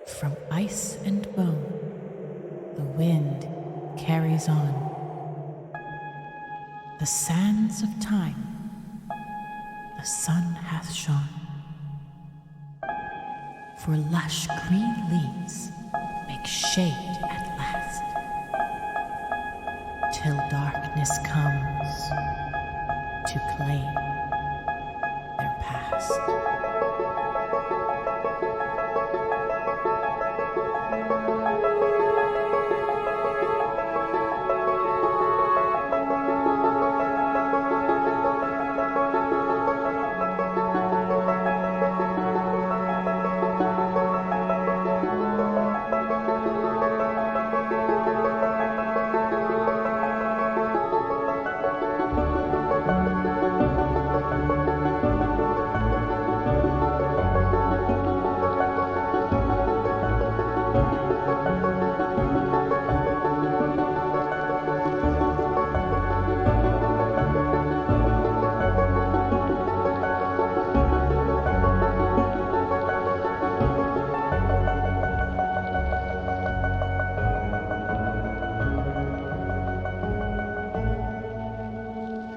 From ice and bone, the wind carries on. The sands of time, the sun hath shone. For lush green leaves make shade at last, till darkness comes to claim their past.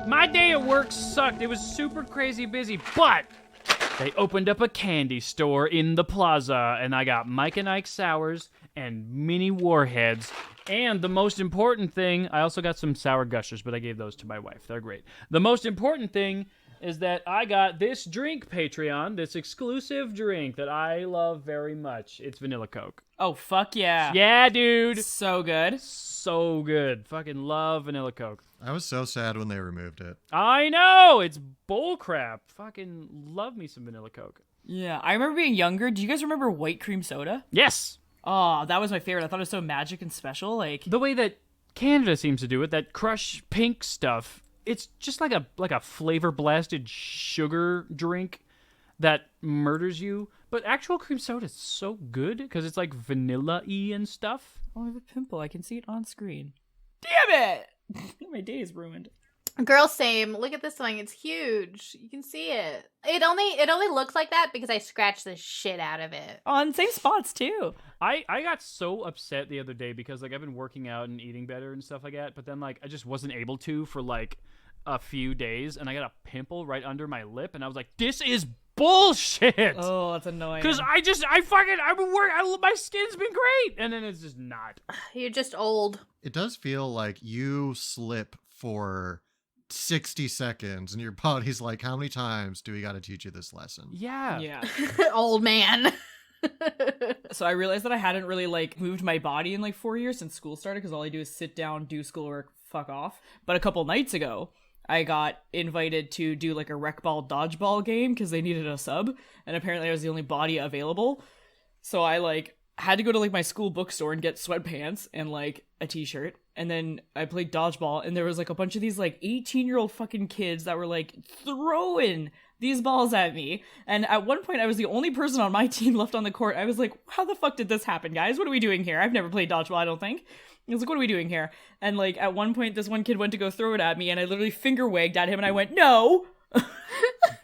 My day at work sucked. It was super crazy busy, but they opened up a candy store in the plaza, and I got Mike and Ike sours and mini warheads. And the most important thing, I also got some sour gushers, but I gave those to my wife. They're great. The most important thing is that I got this drink, Patreon, this exclusive drink that I love very much. It's vanilla Coke. Oh, fuck yeah. Yeah, dude. So good. So good. Fucking love vanilla Coke. I was so sad when they removed it. I know. It's bullcrap. Fucking love me some vanilla Coke. Yeah, I remember being younger. Do you guys remember white cream soda? Yes. Oh, that was my favorite. I thought it was so magic and special. Like The way that Canada seems to do it, that Crush Pink stuff, it's just like a flavor blasted sugar drink that murders you. But actual cream soda is so good because it's like vanilla-y and stuff. Oh, I have a pimple. I can see it on screen. Damn it! My day is ruined. Girl, same. Look at this thing. It's huge. You can see it. It only looks like that because I scratched the shit out of it. On same spots too. I got so upset the other day because like I've been working out and eating better and stuff like that, but then like I just wasn't able to for like a few days, and I got a pimple right under my lip, and I was like, this is bullshit. Oh, that's annoying. Because my skin's been great, and then it's just not. You're just old. It does feel like you slip for 60 seconds and your body's like, how many times do we got to teach you this lesson? Yeah. Yeah. Old man. So I realized that I hadn't really like moved my body in like 4 years since school started because all I do is sit down, do schoolwork, fuck off. But a couple nights ago, I got invited to do like a rec ball dodgeball game because they needed a sub, and apparently I was the only body available. So I like had to go to like my school bookstore and get sweatpants and like a t-shirt, and then I played dodgeball, and there was like a bunch of these like 18-year-old fucking kids that were like throwing these balls at me, and at one point I was the only person on my team left on the court. I was like, how the fuck did this happen, guys? What are we doing here? I've never played dodgeball, I don't think. I was like, what are we doing here? And like at one point this one kid went to go throw it at me, and I literally finger wagged at him, and I went, no.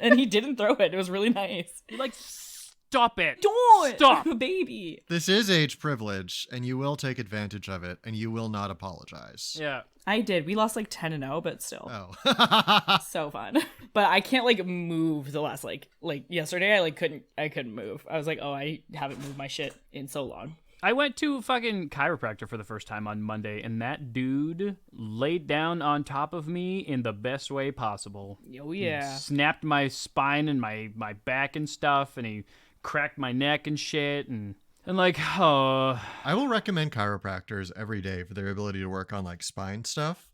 And he didn't throw it. It was really nice. You're like, stop it. Don't Stop. I'm a baby. This is age privilege, and you will take advantage of it, and you will not apologize. Yeah. I did. We lost like 10-0, but still. Oh. So fun. But I can't like move the last like yesterday I couldn't move. I was like, oh, I haven't moved my shit in so long. I went to a fucking chiropractor for the first time on Monday, and that dude laid down on top of me in the best way possible. Oh yeah. He snapped my spine and my back and stuff, and he cracked my neck and shit, and like, oh. I will recommend chiropractors every day for their ability to work on like spine stuff.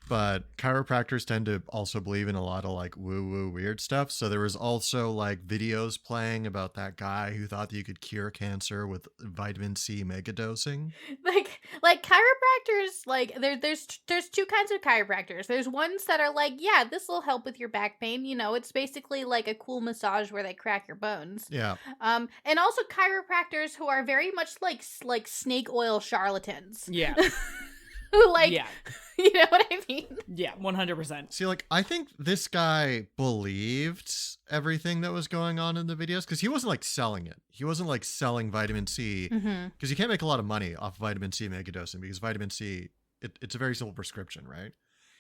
But chiropractors tend to also believe in a lot of like woo-woo weird stuff. So there was also like videos playing about that guy who thought that you could cure cancer with vitamin C megadosing. Like chiropractors, like there's two kinds of chiropractors. There's ones that are like, yeah, this will help with your back pain. You know, it's basically like a cool massage where they crack your bones. Yeah. And also chiropractors who are very much like snake oil charlatans. Yeah. Like, Yeah. you know what I mean? Yeah, 100%. See, like, I think this guy believed everything that was going on in the videos because he wasn't like selling it. He wasn't like selling vitamin C because you can't make a lot of money off vitamin C megadosing because vitamin C, it's a very simple prescription, right?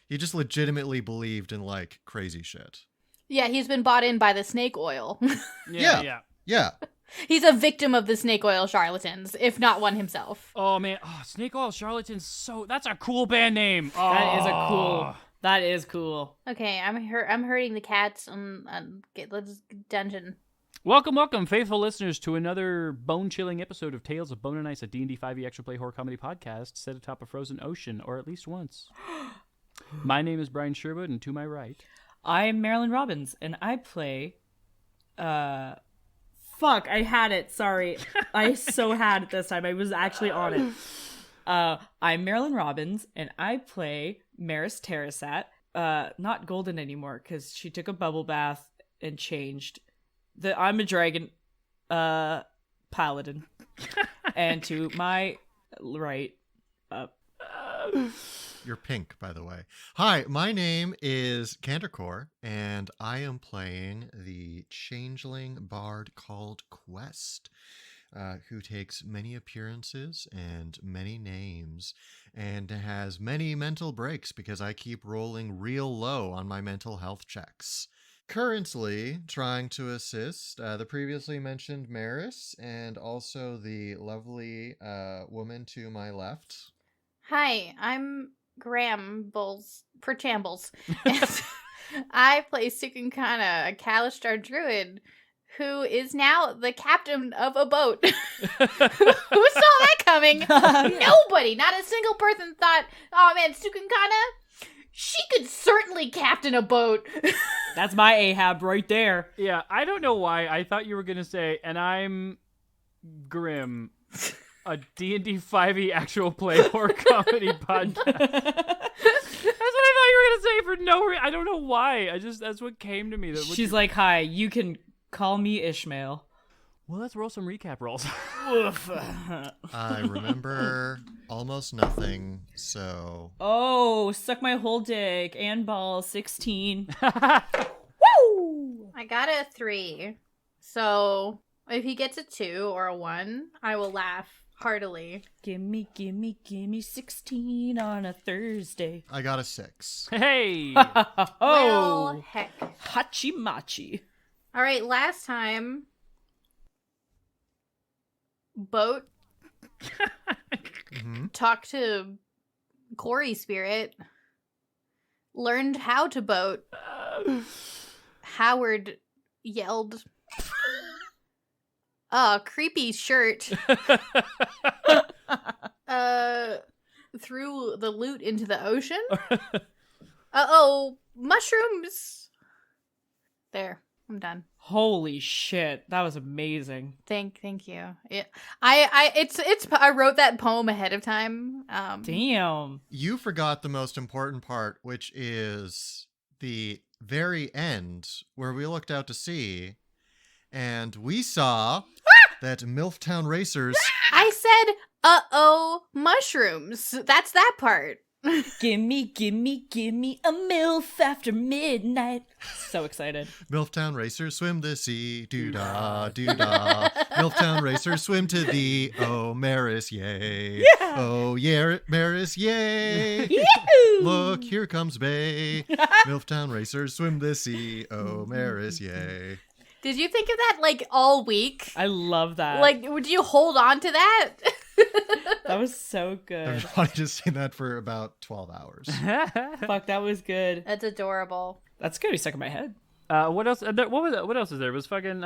He just legitimately believed in like crazy shit. Yeah, he's been bought in by the snake oil. Yeah. He's a victim of the snake oil charlatans, if not one himself. Oh man, Snake Oil Charlatans. That's a cool band name. Oh. That is cool. Okay, I'm hurting the cats. Let's dungeon. Welcome, faithful listeners, to another bone-chilling episode of Tales of Bone and Ice, a D&D 5e extra play horror comedy podcast set atop a frozen ocean, or at least once. My name is Brian Sherwood, and to my right, I'm Marilyn Robbins, and I play... Fuck, I had it. Sorry. I so had it this time. I was actually on it. I'm Marilyn Robbins, and I play Meris Terrasat. Not golden anymore, because she took a bubble bath and changed. I'm a dragon paladin. And to my right... You're pink, by the way. Hi, my name is CandorCore, and I am playing the changeling bard called Quest, who takes many appearances and many names, and has many mental breaks because I keep rolling real low on my mental health checks. Currently trying to assist the previously mentioned Meris and also the lovely woman to my left. Hi, I'm Perchambles. And I play Cukunkana, a Kalistar druid, who is now the captain of a boat. Who saw that coming? Nobody. Not a single person thought, oh man, Cukunkana, she could certainly captain a boat. That's my Ahab right there. yeah, I don't know why I thought you were gonna say, and I'm Grim, a D&D 5e actual play horror comedy podcast. That's what I thought you were gonna say for no reason. I don't know why. That's what came to me. She's like, hi, you can call me Ishmael. Well, let's roll some recap rolls. I remember almost nothing, so... Oh, suck my whole dick and ball 16. Woo! I got a 3. So if he gets a 2 or a 1, I will laugh heartily. Gimme 16 on a Thursday. I got a 6. Hey! Well, Oh, heck. hachi machi. All right, last time, Boat talked to Corey Spirit, learned how to boat. Howard yelled, creepy shirt, threw the loot into the ocean. Uh-oh, mushrooms. There, I'm done. Holy shit, that was amazing. Thank you. I wrote that poem ahead of time. Damn. You forgot the most important part, which is the very end where we looked out to sea and we saw that Milftown Racers... I said, uh-oh, mushrooms. That's that part. Gimme a MILF after midnight. So excited. Milftown Racers swim the sea, doo-dah, doo-dah. Milftown Racers swim to thee, oh, Meris, yay. Yeah. Oh, yeah, Meris, yay. Yahoo! Look, here comes Bay. Milftown Racers swim the sea, oh, Meris, yay. Did you think of that, like, all week? I love that. Like, would you hold on to that? That was so good. I've probably just seen that for about 12 hours. Fuck, that was good. That's adorable. That's gonna be stuck in my head. What else? What else is there? It was fucking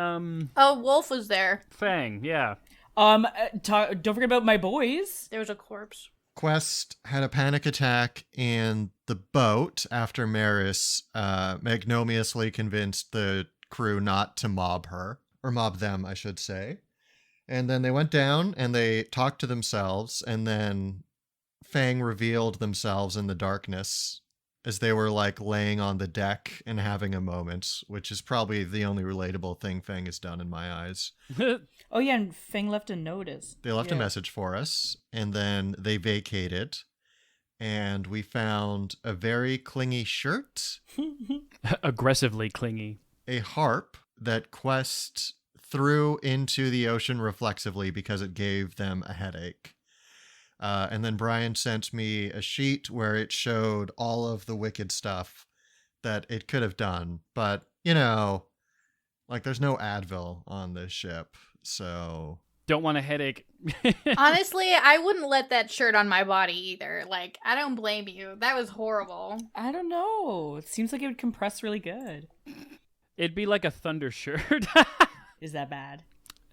Oh, Wolf was there. Fang. Yeah. Don't forget about my boys. There was a corpse. Quest had a panic attack in the boat after Meris magnanimously convinced the crew not to mob her, or mob them, I should say. And then they went down and they talked to themselves, and then Fang revealed themselves in the darkness as they were like laying on the deck and having a moment, which is probably the only relatable thing Fang has done in my eyes. Oh yeah, and Fang left a notice. They left a message for us, and then they vacated. and we found a very clingy shirt, Aggressively clingy. a harp that Quest threw into the ocean reflexively because it gave them a headache. And then Brian sent me a sheet where it showed all of the wicked stuff that it could have done. But, you know, like there's no Advil on this ship. So Don't want a headache. Honestly, I wouldn't let that shirt on my body either. Like, I don't blame you. That was horrible. I don't know. It seems like it would compress really good. It'd be like a thunder shirt. Is that bad?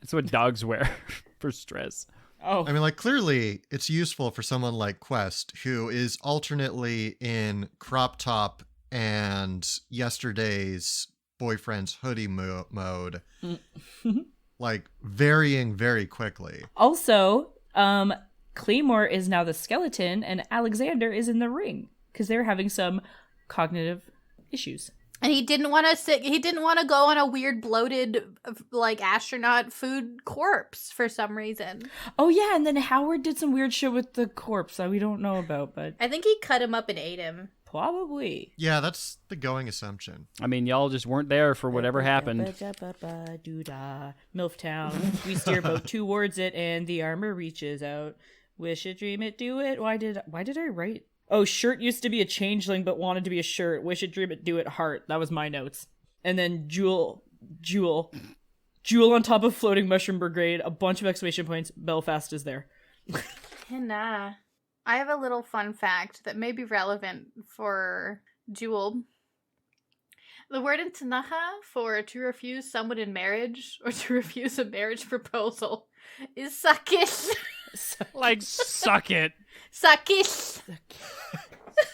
That's what dogs wear for stress. Oh, I mean, like, clearly it's useful for someone like Quest, who is alternately in crop top and yesterday's boyfriend's hoodie mode, like, varying very quickly. also, Claymore is now the skeleton, and Alexander is in the ring because they're having some cognitive issues. And he didn't want to sit. He didn't want to go on a weird, bloated, like astronaut food corpse for some reason. Oh yeah, and then Howard did some weird shit with the corpse that we don't know about, but I think he cut him up and ate him. probably. Yeah, that's the going assumption. I mean, y'all just weren't there for whatever happened. Milftown. We steer boat towards it, and the armor reaches out. Wish it, dream it, do it. Why did I write? Oh, shirt used to be a changeling, but wanted to be a shirt. Wish it, dream it, do it, heart. That was my notes. And then Jewel on top of floating mushroom brigade. A bunch of exclamation points. Belfast is there. Nah. I have a little fun fact that may be relevant for Jewel. The word in Tanaha for to refuse someone in marriage or to refuse a marriage proposal is sakish. Like, suck it. Sakish.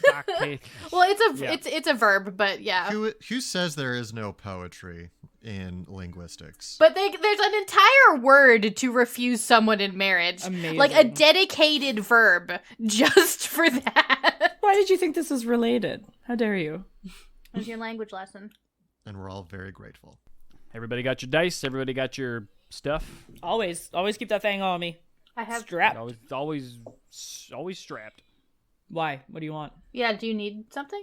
Suck it. Well, Yeah. it's a verb, but yeah. Who says there is no poetry in linguistics? But there's an entire word to refuse someone in marriage. Amazing. Like a dedicated verb just for that. Why did you think this was related? How dare you? It's your language lesson. And we're all very grateful. Everybody got your dice. Everybody got your stuff. Always keep that thing on me. I have. Strapped. Always strapped. Why? What do you want? Yeah, do you need something?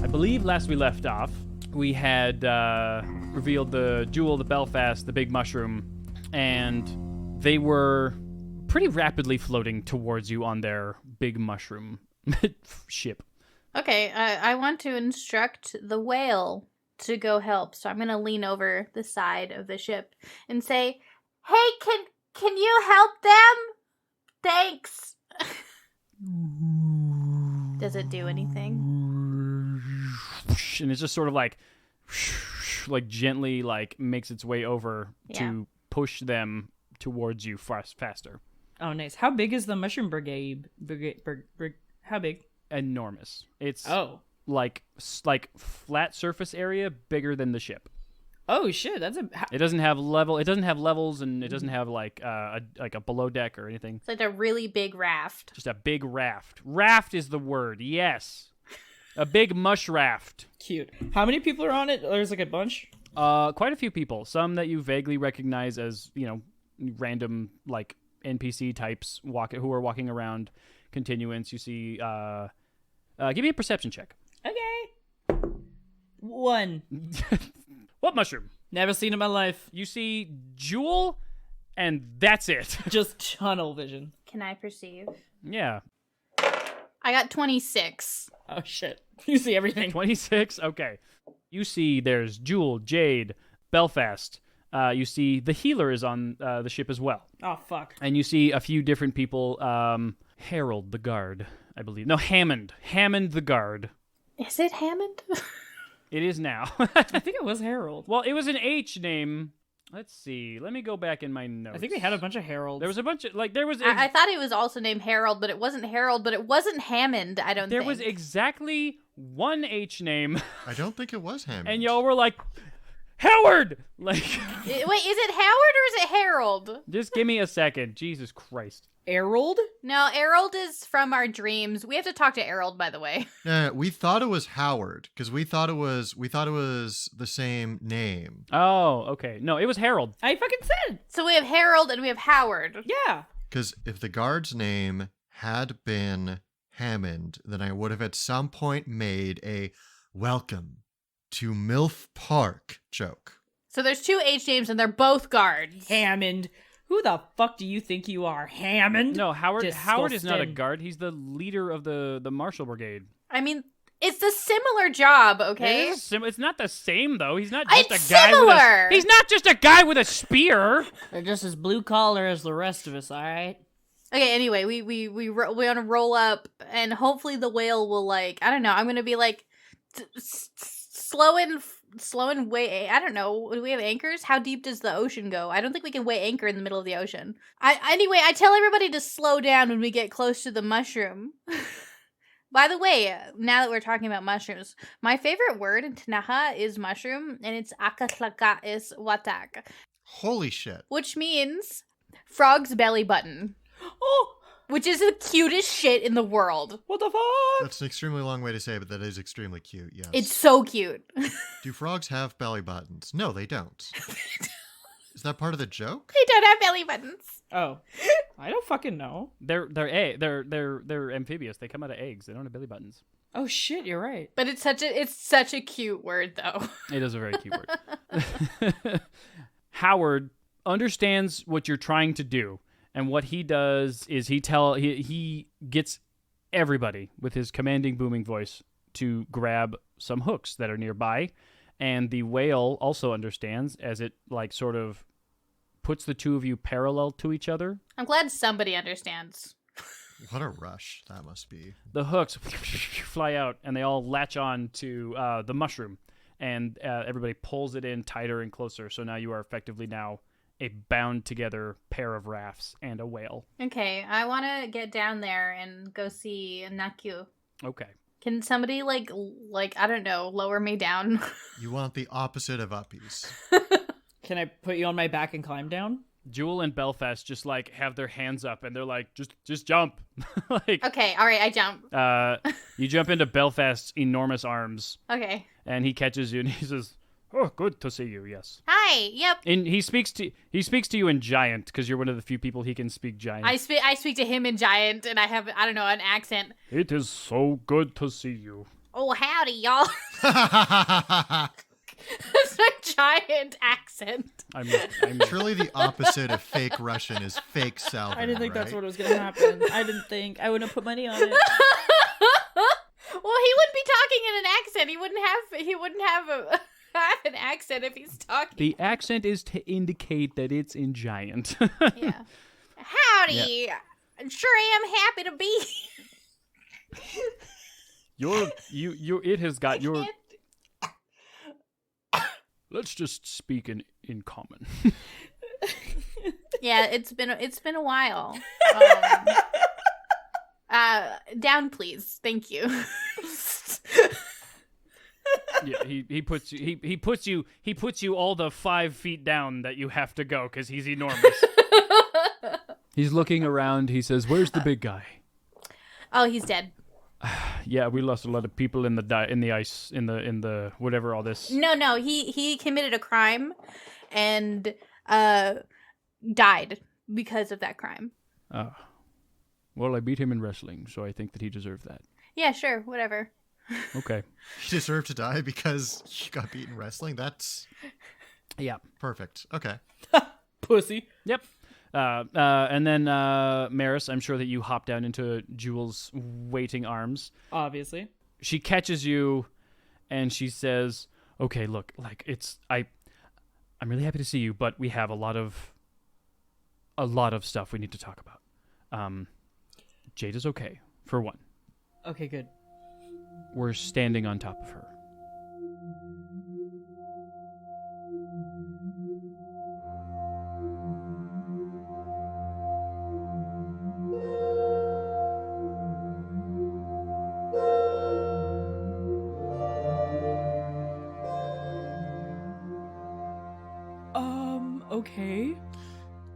I believe last we left off, we had revealed the Jewel, the Belfast, the big mushroom, and they were pretty rapidly floating towards you on their big mushroom ship. Okay, I want to instruct the whale to go help, so I'm going to lean over the side of the ship and say, "Hey, can you help them? Thanks." Does it do anything? And it's just sort of like gently makes its way over to push them towards you faster. Oh, nice. How big is the mushroom brigade? How big? Enormous. It's like flat surface area bigger than the ship. Oh shit, that's It doesn't have levels, and it doesn't have like a below deck or anything. It's like a really big raft. Just a big raft. Raft is the word. Yes, a big mush raft. cute. How many people are on it? There's like a bunch. Quite a few people. Some that you vaguely recognize as random like NPC types who are walking around. Continuance. You see. Give me a perception check. Okay. 1. What mushroom? Never seen in my life. You see Jewel, and that's it. Just tunnel vision. Can I perceive? Yeah. I got 26. Oh shit. You see everything. 26? Okay. You see there's Jewel, Jade, Belfast. You see the healer is on the ship as well. Oh fuck. And you see a few different people. Harold the guard, I believe. No, Hammond. Hammond the guard. Is it Hammond? It is now. I think it was Harold. Well, it was an H name. Let's see. Let me go back in my notes. I think they had a bunch of Harolds. There was a bunch of there was. I thought it was also named Harold, but it wasn't Harold, but it wasn't Hammond, I don't There think. was exactly one H name, I don't think it was Hammond. and y'all were like, Howard! Like, Wait, is it Howard or is it Harold? Just give me a second. Jesus Christ. Harold? No, Harold is from our dreams. We have to talk to Harold, by the way. We thought it was Howard because we thought it was the same name. Oh, okay. No, it was Harold. I fucking said. So we have Harold and we have Howard. Yeah. Because if the guard's name had been Hammond, then I would have at some point made a welcome to MILF Park joke. So there's 2 H names and they're both guards. Hammond. Who the fuck do you think you are, Hammond? No, Howard is not a Disgusting. guard. He's the leader of the Marshal Brigade. I mean, it's a similar job, okay? It's not the same though. He's not just It's a guy similar! He's not just a guy with a spear. They're just as blue collar as the rest of us, all right? Okay, anyway, we want to roll up and hopefully the whale will like, I don't know, I'm going to be like slow and weigh, I don't know, do we have anchors? How deep does the ocean go? I don't think we can weigh anchor in the middle of the ocean. Anyway, I tell everybody to slow down when we get close to the mushroom. By the way, now that we're talking about mushrooms, my favorite word in Tanaha is mushroom, and it's akatlaka is watak, Holy shit. which means frog's belly button, Oh, which is the cutest shit in the world. what the fuck? That's an extremely long way to say it, but that is extremely cute, yes. It's so cute. Do frogs have belly buttons? No, they don't. Is that part of the joke? They don't have belly buttons. Oh, I don't fucking know. They're amphibious. They come out of eggs. They don't have belly buttons. Oh shit, you're right. But it's such a cute word though. It is a very cute word. Howard understands what you're trying to do, and what he does is he gets everybody with his commanding, booming voice to grab some hooks that are nearby, and the whale also understands as it like sort of puts the two of you parallel to each other. I'm glad somebody understands. What a rush that must be. The hooks fly out, and they all latch on to the mushroom, and everybody pulls it in tighter and closer. So now you are effectively now a bound together pair of rafts and a whale. Okay, I want to get down there and go see Nakyu. Okay. Can somebody like I don't know, lower me down? You want the opposite of uppies. Can I put you on my back and climb down? Jewel and Belfast just like have their hands up, and they're like, just jump. Like, Okay, all right, I jump. you jump into Belfast's enormous arms, Okay. and he catches you, and he says, "Oh, good to see you. Yes." Hi. Yep. And he speaks to you in Giant because you're one of the few people he can speak Giant. I speak to him in Giant, and I have I don't know an accent. It is so good to see you. Oh howdy, y'all. That's my Giant accent. I'm Truly the opposite of fake Russian is fake Southern, I didn't think that's right? what was gonna happen. I didn't think. I wouldn't have put money on it. Well, he wouldn't be talking in an accent. He wouldn't have have an accent if he's talking. The accent is to indicate that it's in Giant. Yeah. Howdy. Sure am happy to be. It has got your. Let's just speak in common. Yeah, it's been a while. Down, please. Thank you. Yeah, he puts you all the 5 feet down that you have to go because he's enormous. He's looking around. He says, "Where's the big guy?" Oh, he's dead. Yeah, we lost a lot of people in the ice in the whatever all this. No, he committed a crime and died because of that crime. Well, I beat him in wrestling, so I think that he deserved that. Yeah, sure, whatever. Okay. He deserved to die because he got beaten wrestling? That's Yeah. perfect. Okay. Pussy. Yep. And then Meris, I'm sure that you hop down into Jewel's waiting arms. Obviously. She catches you, and she says, "Okay, look, like I'm really happy to see you, but we have a lot of stuff we need to talk about. Jade is okay, for one. Okay, good. We're standing on top of her. Okay.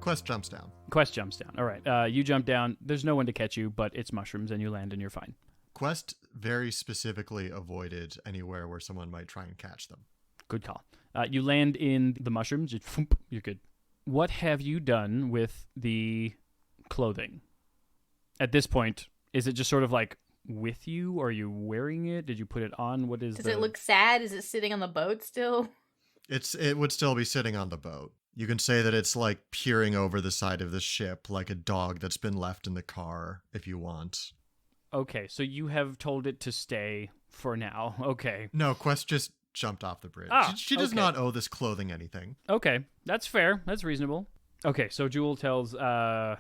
Quest jumps down. Quest jumps down. All right. You jump down. There's no one to catch you, but it's mushrooms, and you land, and you're fine. Quest very specifically avoided anywhere where someone might try and catch them. Good call. You land in the mushrooms. You're good. What have you done with the clothing? At this point, is it just sort of like with you? Or are you wearing it? Did you put it on? What is Does it look sad? Is it sitting on the boat still? It would still be sitting on the boat. You can say that it's like peering over the side of the ship like a dog that's been left in the car if you want. Okay, so you have told it to stay for now. Okay. No, Quest just jumped off the bridge. Ah, she does okay. not owe this clothing anything. Okay, that's fair. That's reasonable. Okay, so Jewel tells the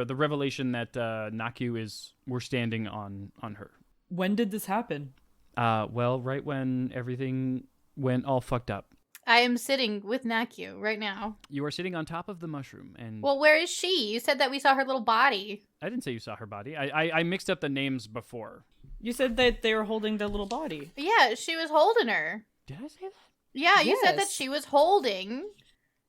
revelation that Naku we're standing on her. When did this happen? Well, right when everything went all fucked up. I am sitting with Naku right now. You are sitting on top of the mushroom, and Well, where is she? You said that we saw her little body. I didn't say you saw her body. I mixed up the names before. You said that they were holding the little body. Yeah, she was holding her. Did I say that? Yeah, you said that Yes. she was holding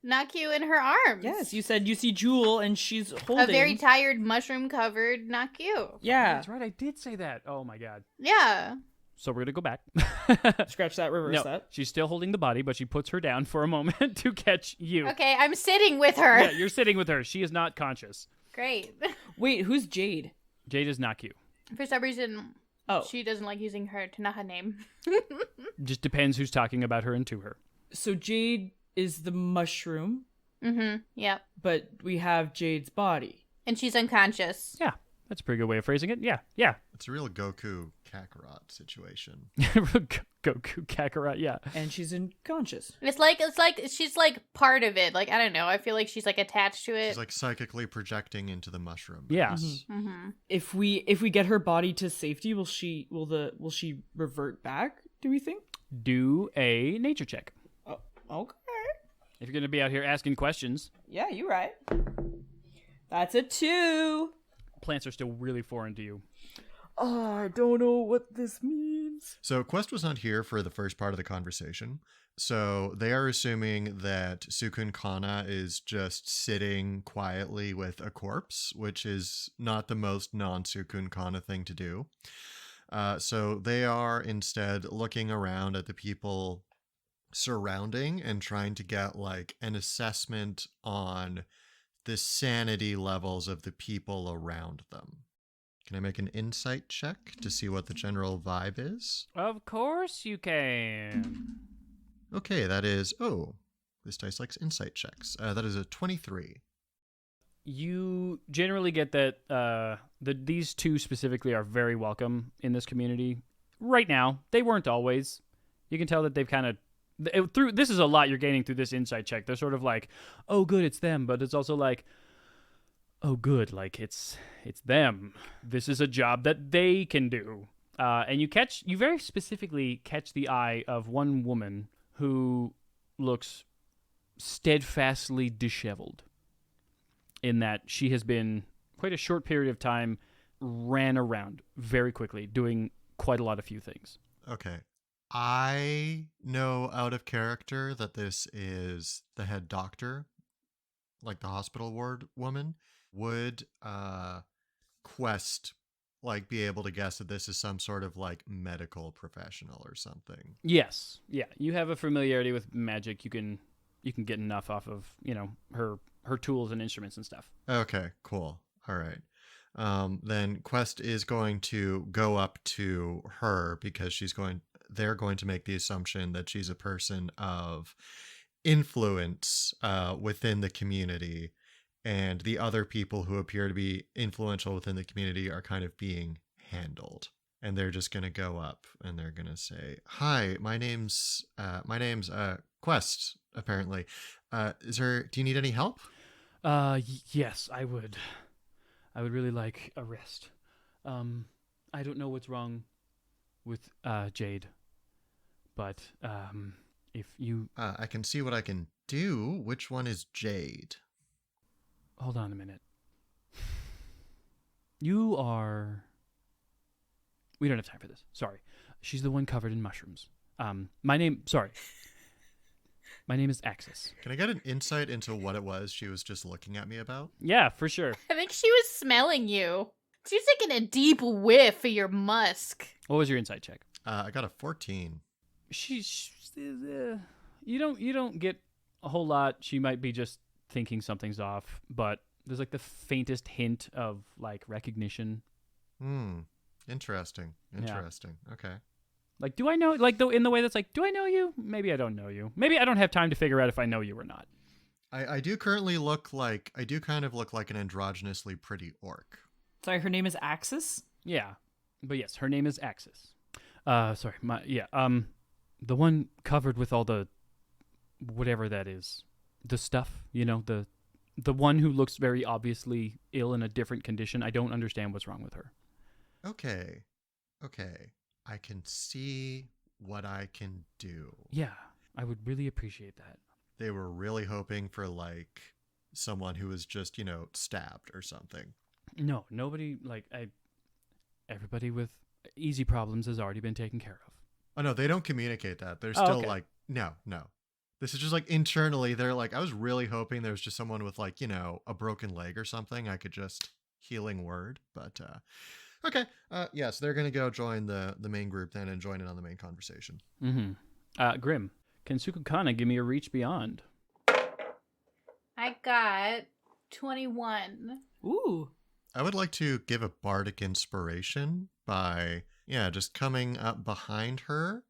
Naku in her arms. Yes, you said you see Jewel and she's holding. A very tired, mushroom-covered Naku. Yeah. That's right. I did say that. Oh my god. Yeah. So we're gonna go back. Scratch that, reverse No, that. she's still holding the body, but she puts her down for a moment to catch you. Okay, I'm sitting with her. Yeah, you're sitting with her. She is not conscious. Great. Wait, who's Jade? Jade is not you. For some reason, Oh, she doesn't like using her Tanaha name. Just depends who's talking about her and to her. so Jade is the mushroom, Mm-hmm. Yep. but we have Jade's body. And she's unconscious. Yeah, that's a pretty good way of phrasing it. Yeah. It's a real Goku Kakarot situation. Goku Kakarot, yeah. And she's unconscious. It's like she's like part of it. Like, I don't know. I feel like she's like attached to it. She's like psychically projecting into the mushroom. Yeah. Mm-hmm. If we get her body to safety, will she revert back, do we think? Do a nature check. Oh, okay. If you're going to be out here asking questions. Yeah, you're right. That's a 2. Plants are still really foreign to you. Oh, I don't know what this means. So Quest was not here for the first part of the conversation. So they are assuming that Cukunkana is just sitting quietly with a corpse, which is not the most non-Cukunkana thing to do. So they are instead looking around at the people surrounding and trying to get like an assessment on the sanity levels of the people around them. Can I make an insight check to see what the general vibe is? Of course you can. Okay, that is... Oh, this dice likes insight checks. That is a 23. You generally get that these two specifically are very welcome in this community. Right now, they weren't always. You can tell that they've kind of... This is a lot you're gaining through this insight check. They're sort of like, oh, good, it's them. But it's also like, oh, good, like it's them. This is a job that they can do. And you very specifically catch the eye of one woman who looks steadfastly disheveled, in that she has been, quite a short period of time, ran around very quickly, doing quite a lot of few things. Okay. I know out of character that this is the head doctor, like the hospital ward woman. Would Quest like be able to guess that this is some sort of like medical professional or something? Yes. Yeah. You have a familiarity with magic. You can get enough off of, her tools and instruments and stuff. Okay, cool. All right. Then Quest is going to go up to her because they're going to make the assumption that she's a person of influence within the community, and the other people who appear to be influential within the community are kind of being handled. And they're just going to go up and they're going to say, "Hi, my name's Quest, apparently. Do you need any help?" Yes, I would. I would really like a rest. I don't know what's wrong with Jade, but if you I can see what I can do. Which one is Jade? hold on a minute. We don't have time for this. Sorry. She's the one covered in mushrooms. My name, sorry. My name is Axis. Can I get an insight into what it was she was just looking at me about? Yeah, for sure. I think she was smelling you. She was taking a deep whiff of your musk. What was your insight check? I got a 14. You don't get a whole lot. She might be just thinking something's off, but there's like the faintest hint of like recognition. Interesting. Okay. Like, do I know? Like, though, in the way that's like, do I know you? Maybe I don't know you. Maybe I don't have time to figure out if I know you or not. I do currently look like, I do kind of look like an androgynously pretty orc. Sorry, her name is Axis? Yeah, but yes, her name is Axis. Sorry, the one covered with all the whatever that is, the stuff. You know, the one who looks very obviously ill in a different condition. I don't understand what's wrong with her. Okay. I can see what I can do. Yeah, I would really appreciate that. They were really hoping for like someone who was just, stabbed or something. No, nobody everybody with easy problems has already been taken care of. Oh no, they don't communicate that. They're still okay. like, no. This is just like internally. They're like, I was really hoping there was just someone with like, a broken leg or something. I could just healing word, but okay. So they're going to go join the main group then and join in on the main conversation. Mm-hmm. Grim, can Cukunkana give me a reach beyond? I got 21. Ooh. I would like to give a bardic inspiration by, just coming up behind her.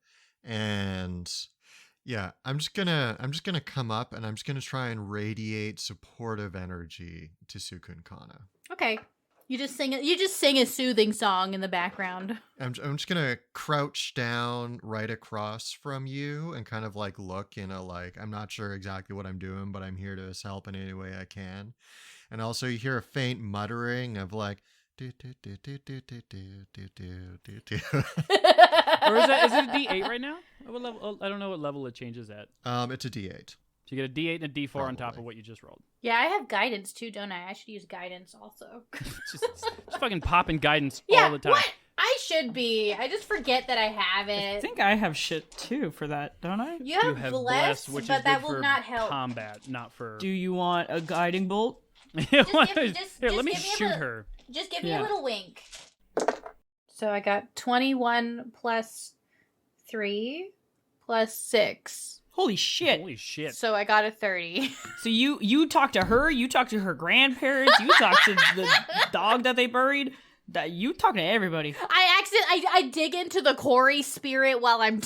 And I'm just gonna come up and I'm just gonna try and radiate supportive energy to Cukunkana. Okay. You just sing a soothing song in the background. I'm just gonna crouch down right across from you and kind of like look in a like, I'm not sure exactly what I'm doing, but I'm here to help in any way I can. And also you hear a faint muttering of like do do do do do do do do do do. Or is it a D8 right now? What level? I don't know what level it changes at. It's a D8. So you get a D8 and a D4 Probably. on top of what you just rolled. Yeah, I have guidance too, don't I? I should use guidance also. just fucking popping guidance Yeah, all the time. what? I should be. I just forget that I have I it. think I have shit too for that, don't I? You have, You have bless, which but is that good will for not help. combat, not for. Do you want a guiding bolt? Here, just let me give me shoot a- her. Just give me Yeah. a little wink. So I got 21 plus 3 plus 6. Holy shit. Holy shit! So I got a 30. So you talk to her, you talk to her grandparents, you talk to the dog that they buried. That you talk to everybody. I dig into the Corey spirit while I'm...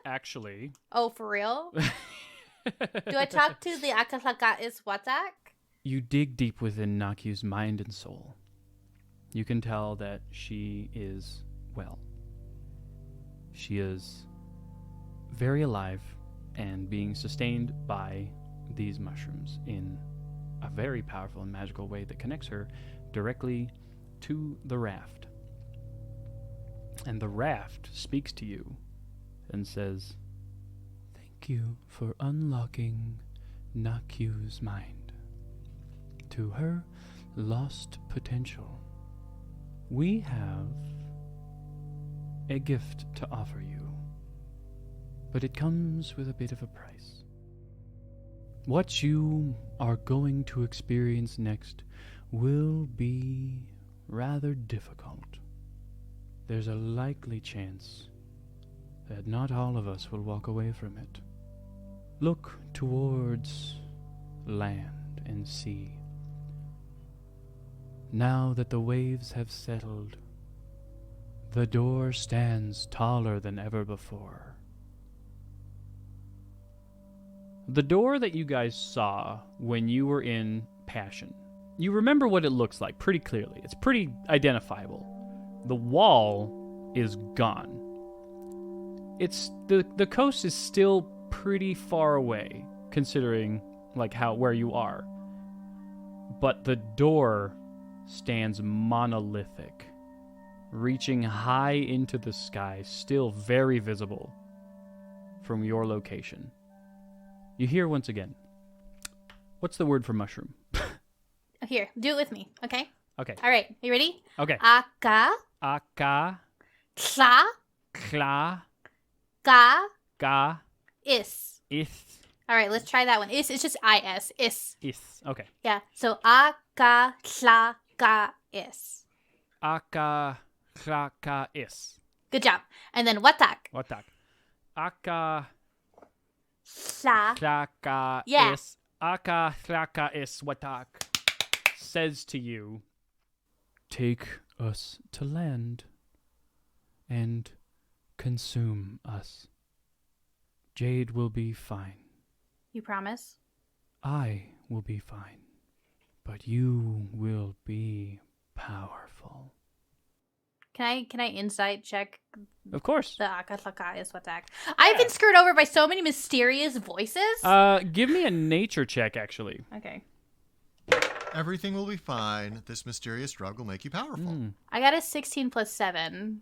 Actually, Oh, for real? Do I talk to the Akasaka Iswatak? you dig deep within Nakyu's mind and soul. You can tell that she is well. She is very alive and being sustained by these mushrooms in a very powerful and magical way that connects her directly to the raft. And the raft speaks to you and says, "Thank you for unlocking Nakyu's mind to her lost potential. We have a gift to offer you, but it comes with a bit of a price. What you are going to experience next will be rather difficult. There's a likely chance that not all of us will walk away from it. Look towards land and sea. Now that the waves have settled, the door stands taller than ever before." The door that you guys saw when you were in Passion, you remember what it looks like pretty clearly. It's pretty identifiable. The wall is gone. It's the coast is still pretty far away, considering like where you are. But the door stands monolithic, reaching high into the sky, still very visible from your location. You hear once again, what's the word for mushroom? Here, do it with me, okay? Okay. All right, you ready? Okay. Aka, Aka, tla, kla, ga, ga, is. Is. All right, let's try that one. It's just is. Is. Is. Okay. Yeah. So akatlaka is. Aka klaka is. Good job. And then watak. Watak. Aka Sa. klaka Yeah. is. Aka klaka is watak. Says to you, take us to land and consume us. Jade will be fine. You promise? I will be fine. But you will be powerful. Can I insight check Of course. the akatlaka is watak? I've been screwed over by so many mysterious voices. Give me a nature check, actually. Okay. Everything will be fine. This mysterious drug will make you powerful. I got a 16 plus 7,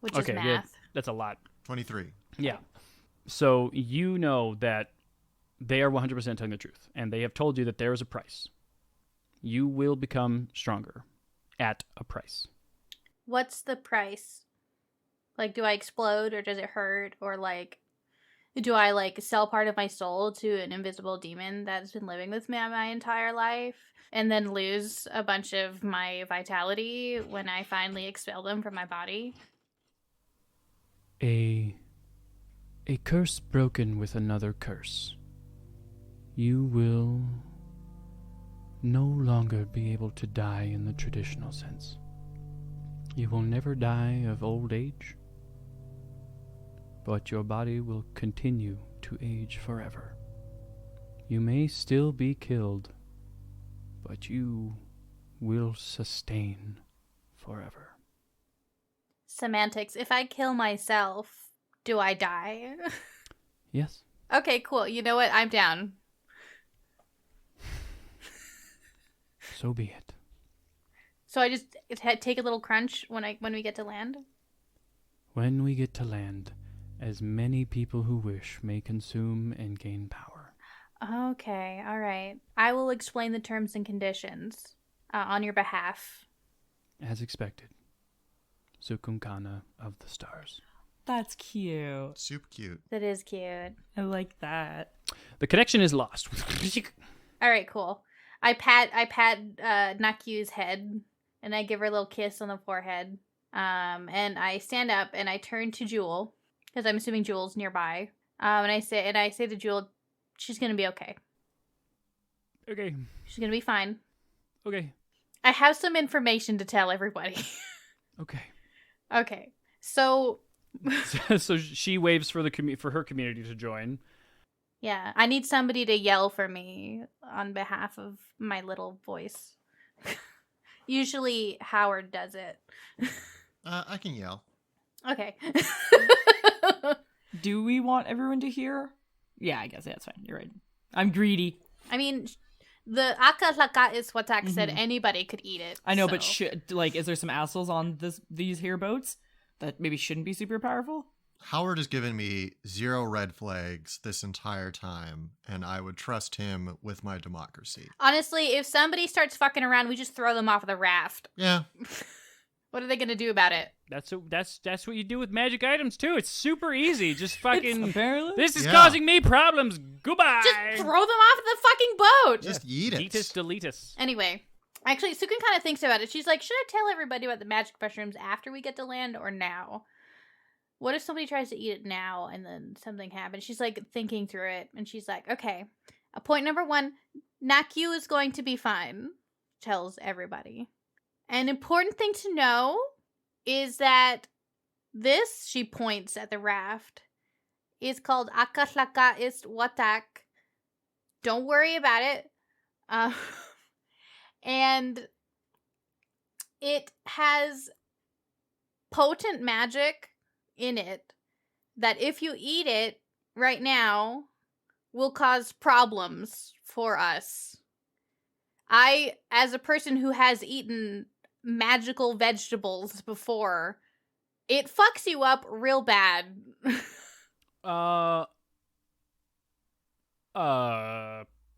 which Okay, is good. math. That's a lot. 23. Yeah. So you know that they are 100% telling the truth, and they have told you that there is a price. You will become stronger at a price. What's the price? Like, do I explode or does it hurt? Or, like, do I, like, sell part of my soul to an invisible demon that's been living with me my entire life and then lose a bunch of my vitality when I finally expel them from my body? A curse broken with another curse. You will no longer be able to die in the traditional sense. You will never die of old age, but your body will continue to age forever. You may still be killed, but you will sustain forever. Semantics. If I kill myself, do I die? Yes. Okay, cool. You know what? I'm down. So be it. So I just take a little crunch when we get to land? When we get to land, as many people who wish may consume and gain power. Okay, all right. I will explain the terms and conditions on your behalf. As expected. Cukunkana of the stars. That's cute. Super cute. That is cute. I like that. The connection is lost. All right, cool. I pat Nakyu's head and I give her a little kiss on the forehead. And I stand up and I turn to Jewel because I'm assuming Jewel's nearby. And I say to Jewel, she's gonna be okay. Okay. She's gonna be fine. Okay. I have some information to tell everybody. Okay. Okay, so So she waves for for her community to join. yeah, I need somebody to yell for me on behalf of my little voice. Usually Howard does it. I can yell. Okay. Do we want everyone to hear? Yeah, I guess that's fine. You're right. I'm greedy. I mean, the Akatlaka is Watak said anybody could eat it. I know, so. but is there some assholes on these here boats that maybe shouldn't be super powerful? Howard has given me 0 red flags this entire time, and I would trust him with my democracy. Honestly, if somebody starts fucking around, we just throw them off the raft. Yeah. What are they gonna do about it? That's what you do with magic items too. It's super easy. Just fucking. Apparently. This is Yeah. causing me problems. Goodbye. Just throw them off the fucking boat. Just eat it. Deletus, deletus. Anyway, actually, Sukun kind of thinks about it. She's like, should I tell everybody about the magic mushrooms after we get to land or now? What if somebody tries to eat it now and then something happens? She's like thinking through it, and she's like, okay, point number 1, Nakyu is going to be fine, tells everybody. An important thing to know is that this, she points at the raft, is called Akatlaka ist Watak. Don't worry about it. And it has potent magic in it that if you eat it right now will cause problems for us. I, as a person who has eaten magical vegetables before, it fucks you up real bad.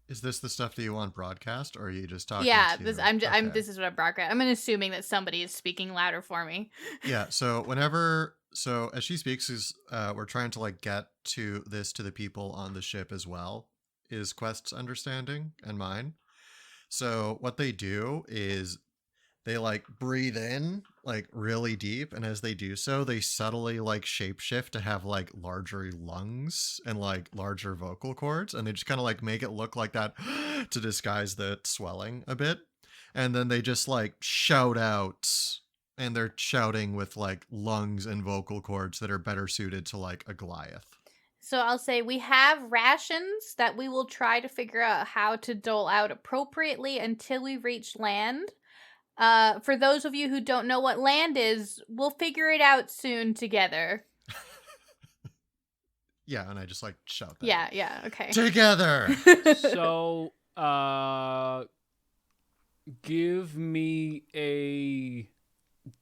Is this the stuff that you want broadcast, or are you just talking Yeah, to... this Okay. this is what I brought. I'm assuming that somebody is speaking louder for me. Yeah, so whenever So as she speaks, is we're trying to like get to the people on the ship as well, is Quest's understanding and mine. So what they do is they like breathe in like really deep, and as they do so, they subtly like shapeshift to have like larger lungs and like larger vocal cords, and they just kind of like make it look like that to disguise the swelling a bit. And then they just like shout out, and they're shouting with like lungs and vocal cords that are better suited to like a Goliath. So I'll say we have rations that we will try to figure out how to dole out appropriately until we reach land. For those of you who don't know what land is, we'll figure it out soon together. Yeah, and I just like shout that. Yeah, okay. Together! So, give me a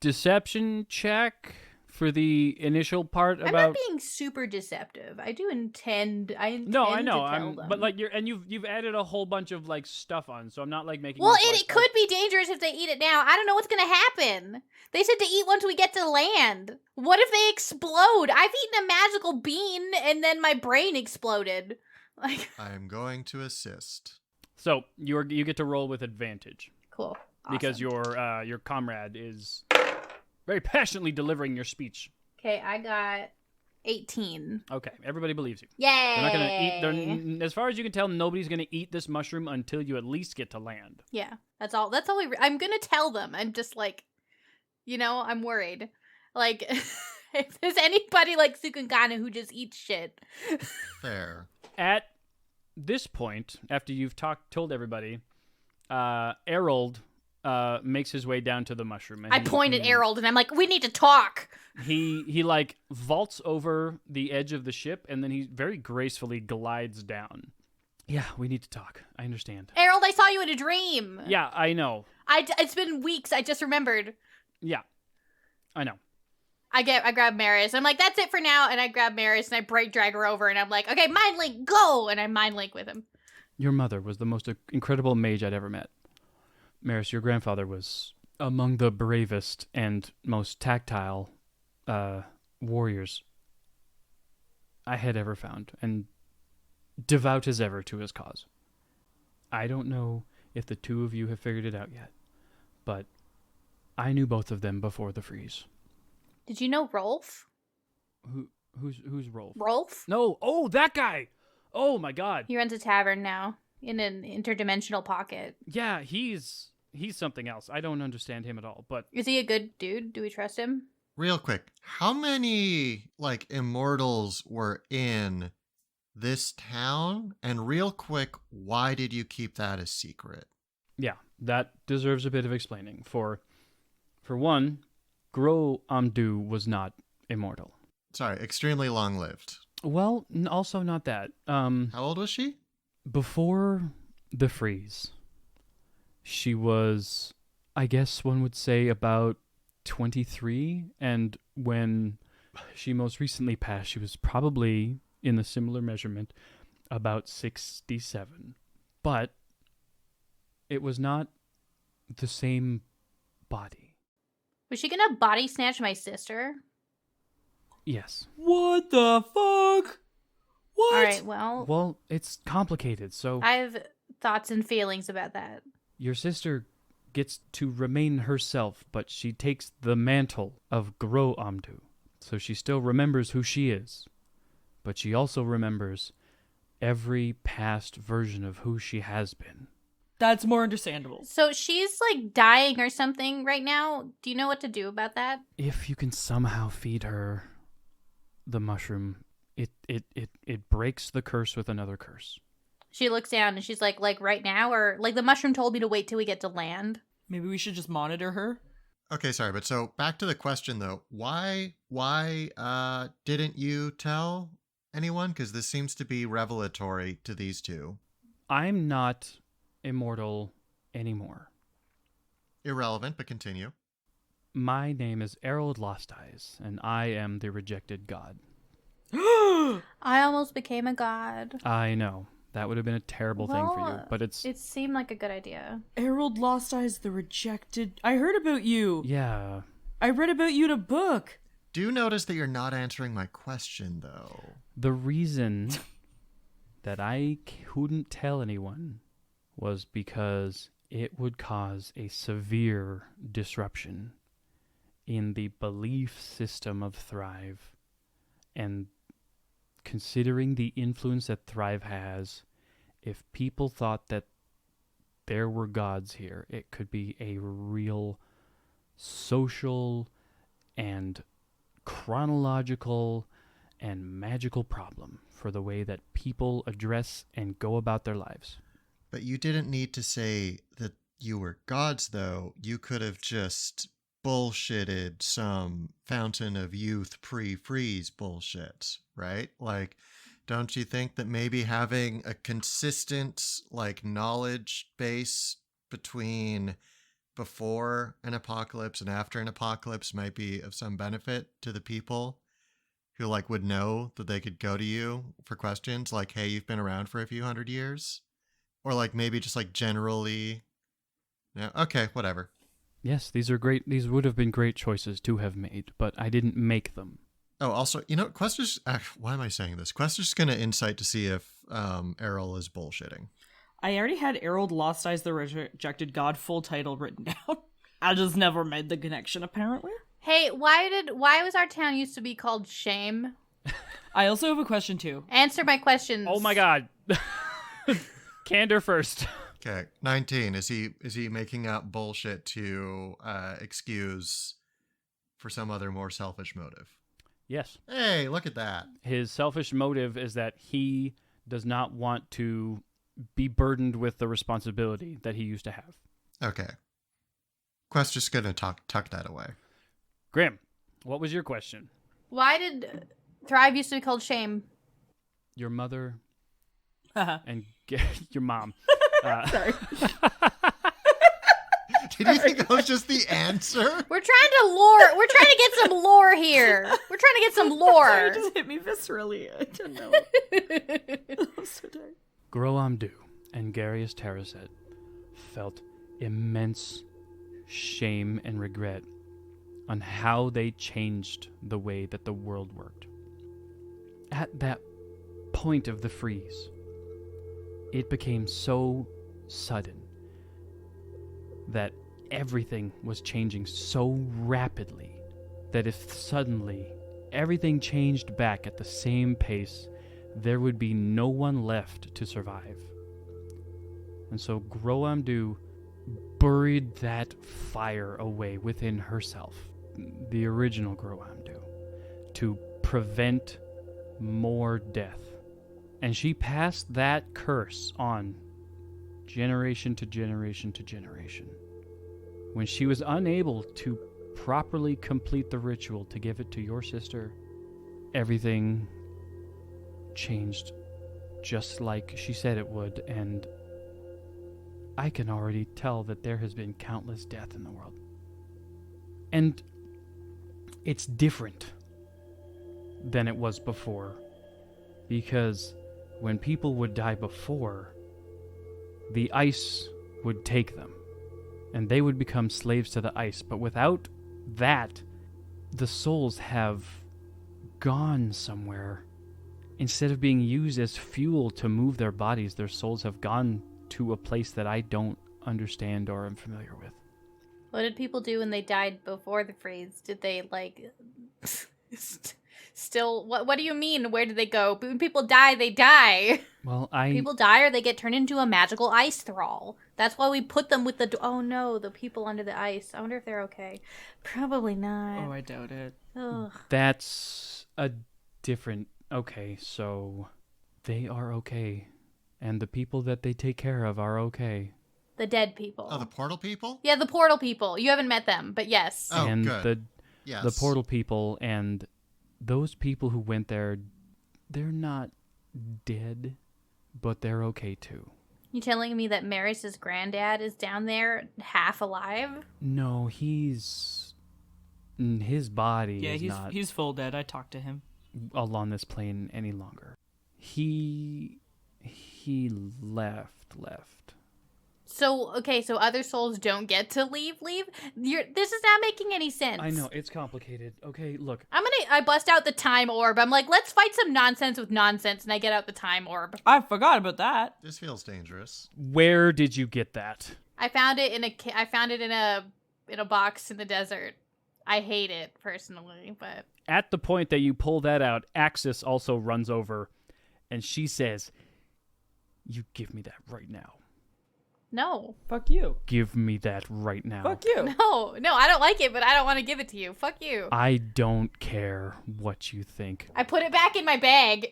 deception check for the initial part I'm about. not being super deceptive. I intend No, I know. to tell them. But like you've added a whole bunch of like stuff on, so I'm not like making. Well, this, like, it could be dangerous if they eat it now. I don't know what's gonna happen. They said to eat once we get to land. What if they explode? I've eaten a magical bean and then my brain exploded. Like, I'm going to assist. So you get to roll with advantage cool. because Awesome. your comrade is very passionately delivering your speech. Okay, I got 18. Okay, everybody believes you. Yay! They're not gonna eat. As far as you can tell, nobody's gonna eat this mushroom until you at least get to land. Yeah, that's all. That's all. I'm gonna tell them. I'm just like, I'm worried. Like, if there's anybody like Cukunkana who just eats shit. Fair. At this point, after you've told everybody, Harold makes his way down to the mushroom. And I point at Harold and I'm like, we need to talk. He like vaults over the edge of the ship, and then he very gracefully glides down. Yeah, we need to talk. I understand. Harold, I saw you in a dream. Yeah, I know. It's been weeks. I just remembered. Yeah, I know. I grab Meris. I'm like, that's it for now. And I grab Meris and I drag her over and I'm like, okay, mind link, go. And I mind link with him. Your mother was the most incredible mage I'd ever met. Meris, your grandfather was among the bravest and most tactile warriors I had ever found, and devout as ever to his cause. I don't know if the two of you have figured it out yet, but I knew both of them before the freeze. Did you know Rolf? Who's Rolf? Rolf? No, oh, that guy! Oh my god. He runs a tavern now in an interdimensional pocket. Yeah, he's something else. I don't understand him at all, but Is he a good dude? Do we trust him? Real quick, how many like immortals were in this town? And real quick, why did you keep that a secret? yeah, that deserves a bit of explaining. For one, Gro Amdu was not immortal. Sorry, extremely long-lived. Well, also not that. How old was she? Before the freeze, she was, I guess one would say, about 23, and when she most recently passed, she was probably, in a similar measurement, about 67. But it was not the same body. Was she gonna body snatch my sister? Yes. What the fuck? What? All right, Well, it's complicated, so I have thoughts and feelings about that. your sister gets to remain herself, but she takes the mantle of Gro Amdu. So she still remembers who she is, but she also remembers every past version of who she has been. That's more understandable. So she's like dying or something right now. Do you know what to do about that? If you can somehow feed her the mushroom, it breaks the curse with another curse. She looks down and she's like right now, or like the mushroom told me to wait till we get to land. Maybe we should just monitor her. Okay, sorry, but so back to the question though. Why didn't you tell anyone? Because this seems to be revelatory to these two. I'm not immortal anymore. Irrelevant, but continue. My name is Harold Lost Eyes, and I am the rejected god. I almost became a god. I know. That would have been a terrible thing for you, but it's... It seemed like a good idea. Harold Lost Eyes the Rejected. I heard about you. Yeah. I read about you in a book. do notice that you're not answering my question, though. The reason that I couldn't tell anyone was because it would cause a severe disruption in the belief system of Thrive. And considering the influence that Thrive has, if people thought that there were gods here, it could be a real social and chronological and magical problem for the way that people address and go about their lives. But you didn't need to say that you were gods, though. You could have just bullshitted some Fountain of Youth pre-freeze bullshit, right? Like, don't you think that maybe having a consistent, like, knowledge base between before an apocalypse and after an apocalypse might be of some benefit to the people who, like, would know that they could go to you for questions like, hey, you've been around for a few hundred years? Or, like, maybe just, like, generally... Yeah, okay, whatever. Yes, these are great. These would have been great choices to have made, but I didn't make them. Oh, also, you know, Quest is... why am I saying this? Quest is going to insight to see if Errol is bullshitting. I already had Errol Lost Eyes the Rejected God full title written down. I just never made the connection, apparently. Hey, why was our town used to be called Shame? I also have a question, too. Answer my questions. Oh my god. Candor first. Okay, 19. Is he making up bullshit to excuse for some other more selfish motive? Yes. Hey, look at that. His selfish motive is that he does not want to be burdened with the responsibility that he used to have. Okay. Quest just gonna tuck that away. Grim, what was your question? Why did Thrive used to be called Shame? Your mother and your mom. Sorry. Did you think that was just the answer? We're trying to get some lore here. We're trying to get some lore. It just hit me viscerally. I don't know. I'm so tired. Groamdu and Garius Terraset felt immense shame and regret on how they changed the way that the world worked. At that point of the freeze, it became so sudden that everything was changing so rapidly that if suddenly everything changed back at the same pace, there would be no one left to survive. And so Groamdu buried that fire away within herself, the original Groamdu, to prevent more death. And she passed that curse on generation to generation to generation. When she was unable to properly complete the ritual to give it to your sister, everything changed just like she said it would, and I can already tell that there has been countless death in the world. And it's different than it was before, because when people would die before, the ice would take them, and they would become slaves to the ice. But without that, the souls have gone somewhere. Instead of being used as fuel to move their bodies, their souls have gone to a place that I don't understand or am familiar with. What did people do when they died before the freeze? Did they, like, still... What do you mean? Where did they go? When people die, they die. Well, People die or they get turned into a magical ice thrall. That's why we put them with the... Oh, no, the people under the ice. I wonder if they're okay. Probably not. Oh, I doubt it. Ugh. That's a different... Okay, so they are okay. And the people that they take care of are okay. The dead people. Oh, the portal people? Yeah, the portal people. You haven't met them, but yes. Oh, and good. Yes. the portal people and those people who went there, they're not dead, but they're okay too. You telling me that Meris' granddad is down there half alive? No, his body Yeah, is not he's full dead. I talked to him. along this plane any longer. He left. So other souls don't get to leave? This is not making any sense. I know, it's complicated. Okay, look. I bust out the time orb. I'm like, let's fight some nonsense with nonsense, and I get out the time orb. I forgot about that. This feels dangerous. Where did you get that? I found it in a box in the desert. I hate it personally, but At the point that you pull that out, Axis also runs over, and she says, "You give me that right now. no. Fuck you. Give me that right now." Fuck you. No, I don't like it, but I don't want to give it to you. Fuck you. I don't care what you think. I put it back in my bag.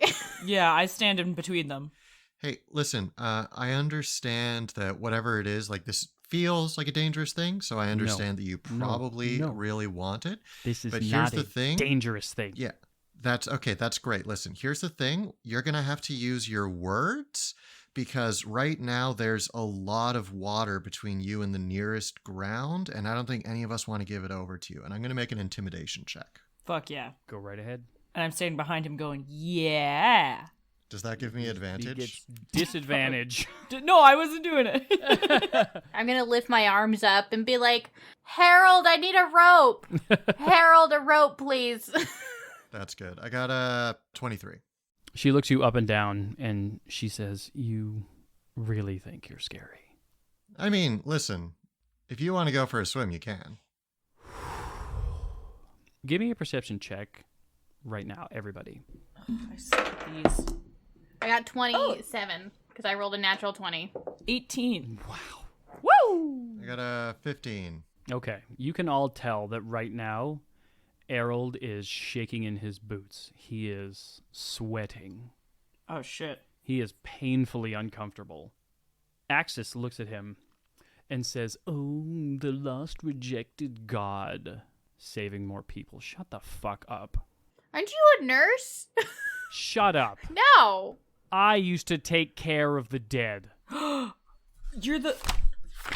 Yeah, I stand in between them. Hey, listen, I understand that whatever it is, like this feels like a dangerous thing, so I understand that you probably really want it. This is but not here's the thing. dangerous thing. Yeah, that's okay. That's great. Listen, here's the thing. You're going to have to use your words because right now there's a lot of water between you and the nearest ground, and I don't think any of us want to give it over to you. And I'm going to make an intimidation check. Fuck yeah. Go right ahead. And I'm standing behind him going, yeah. Does that give me He advantage? gets disadvantage. No, I wasn't doing it. I'm gonna lift my arms up and be like, Harold, I need a rope. Harold, a rope, please. That's good. I got a 23. She looks you up and down, and she says, "You really think you're scary?" I mean, listen, if you want to go for a swim, you can. Give me a perception check right now, everybody. I suck at these. I got 27 because I rolled a natural 20. 18. Wow. Woo! I got a 15. Okay, you can all tell that right now, Harold is shaking in his boots. He is sweating. Oh, shit. He is painfully uncomfortable. Axis looks at him and says, "Oh, the lost rejected god. Saving more people. Shut the fuck up. Aren't you a nurse? Shut up. No. I used to take care of the dead. You're the...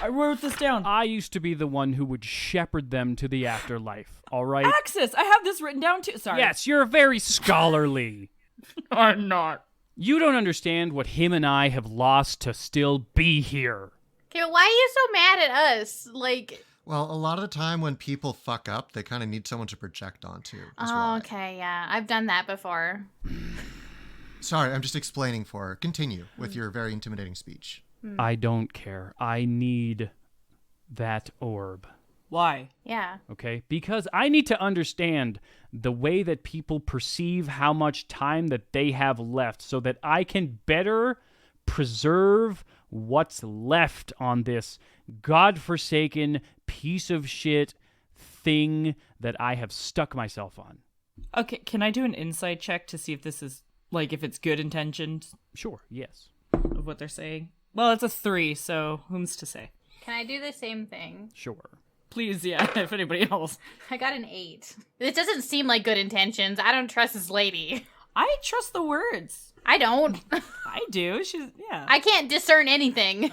I wrote this down. I used to be the one who would shepherd them to the afterlife, all right? Axis! I have this written down too. Sorry. Yes, you're very scholarly. I'm not. You don't understand what him and I have lost to still be here. Okay, but why are you so mad at us? Like... Well, a lot of the time when people fuck up, they kind of need someone to project onto. Is Oh, why. okay, yeah. I've done that before. Sorry, I'm just explaining for her. Continue with your very intimidating speech. I don't care. I need that orb, Why? Yeah. okay? Because I need to understand the way that people perceive how much time that they have left so that I can better preserve what's left on this godforsaken piece of shit thing that I have stuck myself on. Okay, can I do an insight check to see if this is, like, if it's good intentioned Sure, yes. of what they're saying? Well, it's a 3, so whom's to say? Can I do the same thing? Sure. Please, yeah, if anybody else. I got an 8. It doesn't seem like good intentions. I don't trust this lady. I trust the words. I don't. I do. She's, yeah. I can't discern anything.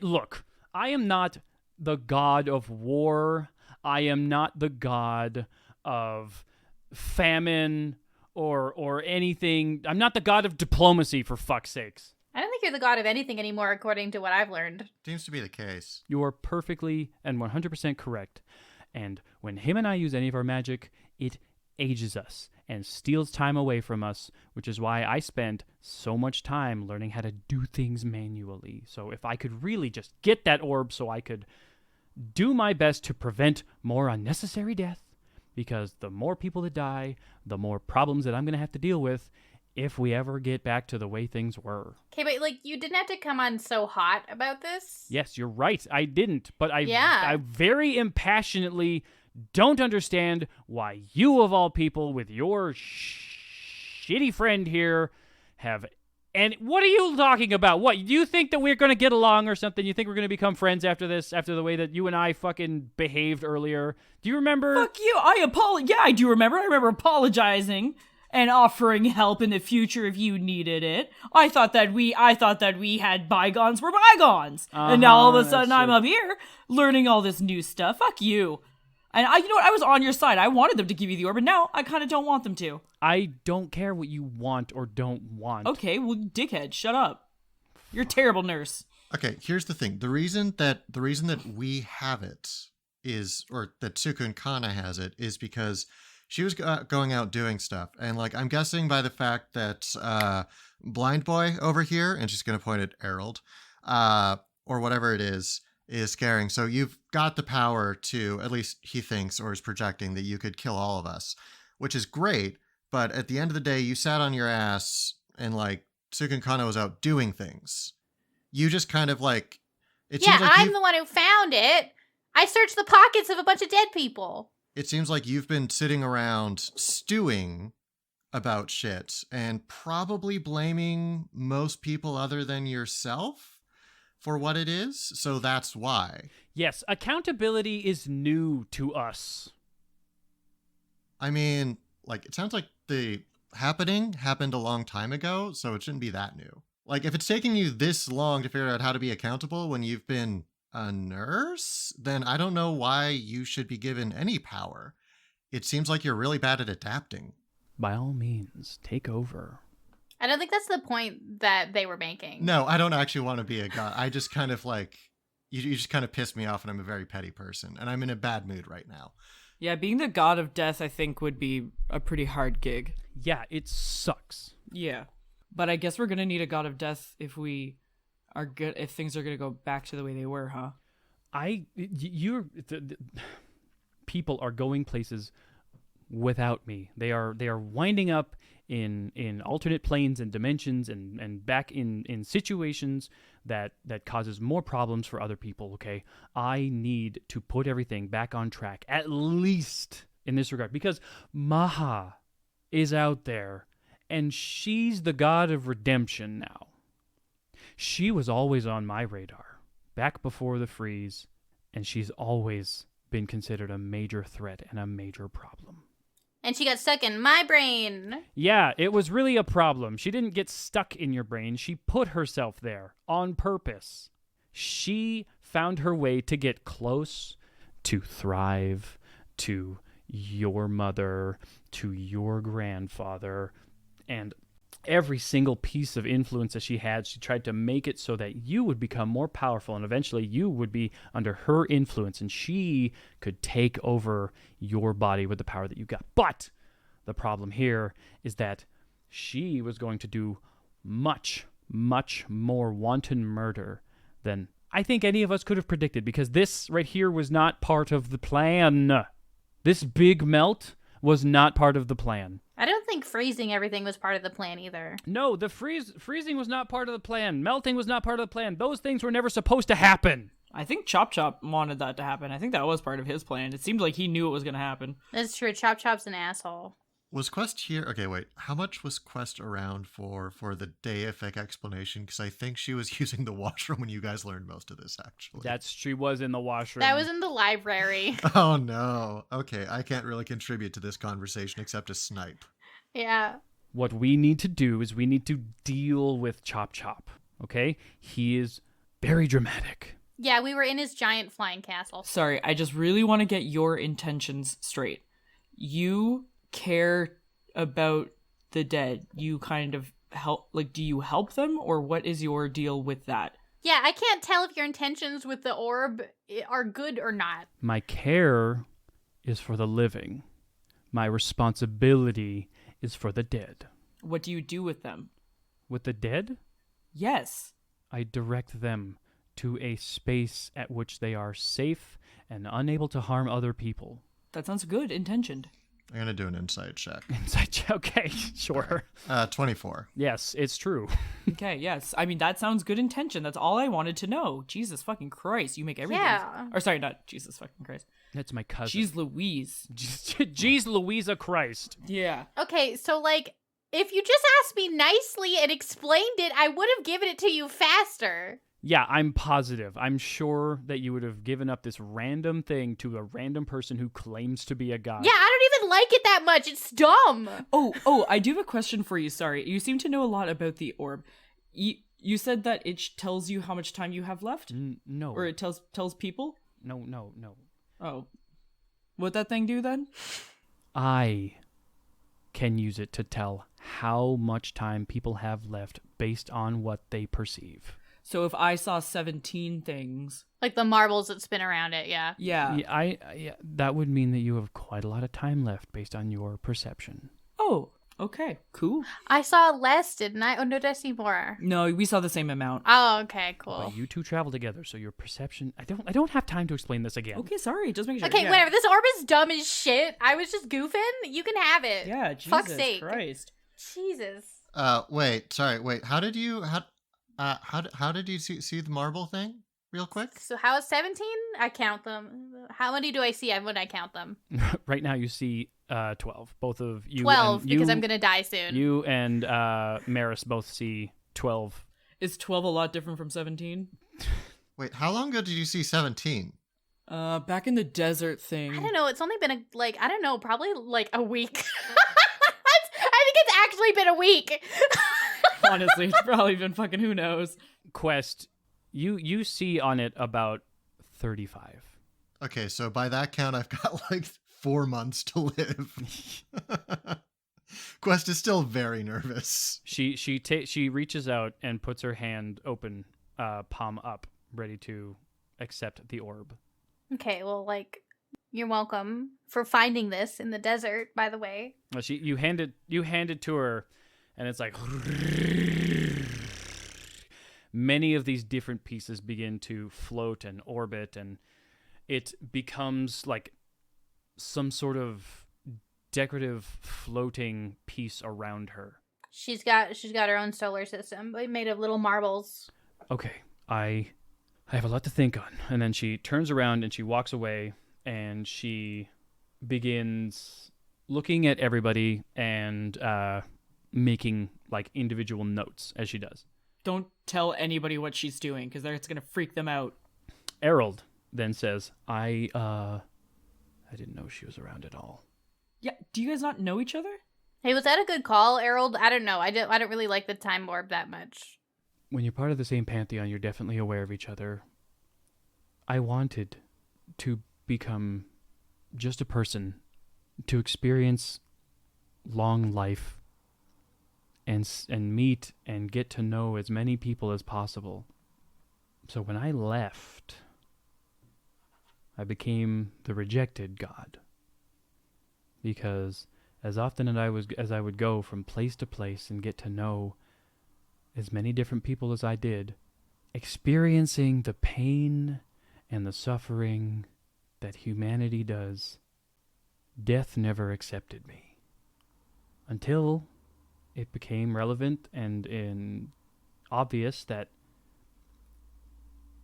Look, I am not the god of war. I am not the god of famine or anything. I'm not the god of diplomacy, for fuck's sakes. I don't think you're the god of anything anymore, according to what I've learned. Seems to be the case. You are perfectly and 100% correct. And when him and I use any of our magic, it ages us and steals time away from us, which is why I spend so much time learning how to do things manually. So if I could really just get that orb so I could do my best to prevent more unnecessary death, because the more people that die, the more problems that I'm going to have to deal with if we ever get back to the way things were. Okay, but like you didn't have to come on so hot about this. Yes, you're right. I didn't, but I Yeah. very impassionately don't understand why you, of all people, with your shitty friend here, have... And what are you talking about? What, you think that we're going to get along or something? You think we're going to become friends after this, after the way that you and I fucking behaved earlier? Do you remember? Fuck you. Yeah, I do remember. I remember apologizing and offering help in the future if you needed it. I thought that we had bygones were bygones. And now all of a sudden I'm up here learning all this new stuff. Fuck you. And you know what? I was on your side. I wanted them to give you the orb, but now I kind of don't want them to. I don't care what you want or don't want. Okay, well, dickhead, shut up. You're a terrible nurse. Okay, here's the thing. The reason that we have it is, or that Cukunkana has it, is because she was going out doing stuff, and like I'm guessing by the fact that blind boy over here, and she's gonna point at Harold, or whatever it is scaring. So you've got the power to, at least he thinks or is projecting, that you could kill all of us, which is great. But at the end of the day, you sat on your ass, and like Cukunkana was out doing things. You just kind of like, it Yeah, seems like I'm the one who found it. I searched the pockets of a bunch of dead people. it seems like you've been sitting around stewing about shit and probably blaming most people other than yourself for what it is. So that's why. Yes, accountability is new to us. I mean, like, it sounds like the happening happened a long time ago, so it shouldn't be that new. Like, if it's taking you this long to figure out how to be accountable when you've been a nurse, then I don't know why you should be given any power. It seems like you're really bad at adapting. By all means, take over. I don't think that's the point that they were making. No, I don't actually want to be a god. I just kind of like, you just kind of piss me off, and I'm a very petty person, and I'm in a bad mood right now. Yeah, being the god of death, I think, would be a pretty hard gig. Yeah, it sucks. Yeah. But I guess we're gonna need a god of death if we are good, if things are gonna go back to the way they were, huh? People are going places without me. They are winding up in alternate planes and dimensions and back in situations that causes more problems for other people, okay? I need to put everything back on track, at least in this regard, because Maha is out there, and she's the god of redemption now. She was always on my radar, back before the freeze, and she's always been considered a major threat and a major problem. And she got stuck in my brain. Yeah, it was really a problem. She didn't get stuck in your brain. She put herself there on purpose. She found her way to get close, to thrive, to your mother, to your grandfather, and every single piece of influence that she had, she tried to make it so that you would become more powerful, and eventually you would be under her influence, and she could take over your body with the power that you got. But the problem here is that she was going to do much, much more wanton murder than I think any of us could have predicted, because this right here was not part of the plan. This big melt was not part of the plan. I don't think freezing everything was part of the plan either. No, the freezing was not part of the plan. Melting was not part of the plan. Those things were never supposed to happen. I think Chop Chop wanted that to happen. I think that was part of his plan. It seemed like he knew it was going to happen. That's true. Chop Chop's an asshole. Was Quest here? Okay, wait. How much was Quest around for the deific explanation? Because I think she was using the washroom when you guys learned most of this, actually. She was in the washroom. That was in the library. Oh, no. Okay, I can't really contribute to this conversation except to snipe. Yeah. What we need to do is we need to deal with Chop Chop, okay? He is very dramatic. Yeah, we were in his giant flying castle. Sorry, I just really want to get your intentions straight. You care about the dead. You kind of help, like, do you help them, or what is your deal with that? Yeah, I can't tell if your intentions with the orb are good or not. My care is for the living. My responsibility is for the dead. What do you do with them? With the dead? Yes. I direct them to a space at which they are safe and unable to harm other people. That sounds good, intentioned. I'm going to do an insight check. Insight check, okay, sure. 24. Yes, it's true. Okay, yes. I mean, that sounds good intention. That's all I wanted to know. Jesus fucking Christ. You make everything. Yeah. Or sorry, not Jesus fucking Christ. That's my cousin. Jeez Louise. Jeez Louisa Christ. Yeah. Okay, so like, if you just asked me nicely and explained it, I would have given it to you faster. Yeah, I'm positive. I'm sure that you would have given up this random thing to a random person who claims to be a god. Yeah, I don't even like it that much. It's dumb. Oh, I do have a question for you. Sorry. You seem to know a lot about the orb. You said that it tells you how much time you have left? No. Or it tells people? No. Oh. What'd that thing do then? I can use it to tell how much time people have left based on what they perceive. So if I saw 17 things... Like the marbles that spin around it, yeah. Yeah. Yeah, that would mean that you have quite a lot of time left based on your perception. Oh, okay. Cool. I saw less, didn't I? Oh, no, did I see more? No, we saw the same amount. Oh, okay, cool. But you two travel together, so your perception... I don't have time to explain this again. Okay, sorry. Just make sure. Okay, yeah. whatever. This orb is dumb as shit. I was just goofing. You can have it. Yeah, Jesus Fuck's sake. Christ. Jesus. Wait. How did you see the marble thing real quick? So how is 17? I count them. How many do I see when I count them? Right now you see 12. Both of you 12, and because you, I'm going to die soon. You and Meris both see 12. Is 12 a lot different from 17? Wait, how long ago did you see 17? Back in the desert thing. I don't know. It's only been probably like a week. I think it's actually been a week. Honestly, it's probably been fucking who knows. Quest, you see on it about 35. Okay, so by that count, I've got like 4 months to live. Quest is still very nervous. She reaches out and puts her hand open, palm up, ready to accept the orb. Okay, well, you're welcome for finding this in the desert, by the way. Well, you hand it to her, and it's like many of these different pieces begin to float and orbit, and it becomes like some sort of decorative floating piece around her. She's got her own solar system, but made of little marbles. Okay, I have a lot to think on. And then she turns around and she walks away, and she begins looking at everybody and making like individual notes as she does. Don't tell anybody what she's doing, because it's going to freak them out. Harold then says, I didn't know she was around at all. Yeah, do you guys not know each other? Hey, was that a good call, Harold? I don't know. I don't really like the time orb that much. When you're part of the same pantheon, you're definitely aware of each other. I wanted to become just a person, to experience long life and meet and get to know as many people as possible. So when I left, I became the rejected god. Because as often as I would go from place to place and get to know as many different people as I did, experiencing the pain and the suffering that humanity does, death never accepted me. Until it became relevant and obvious that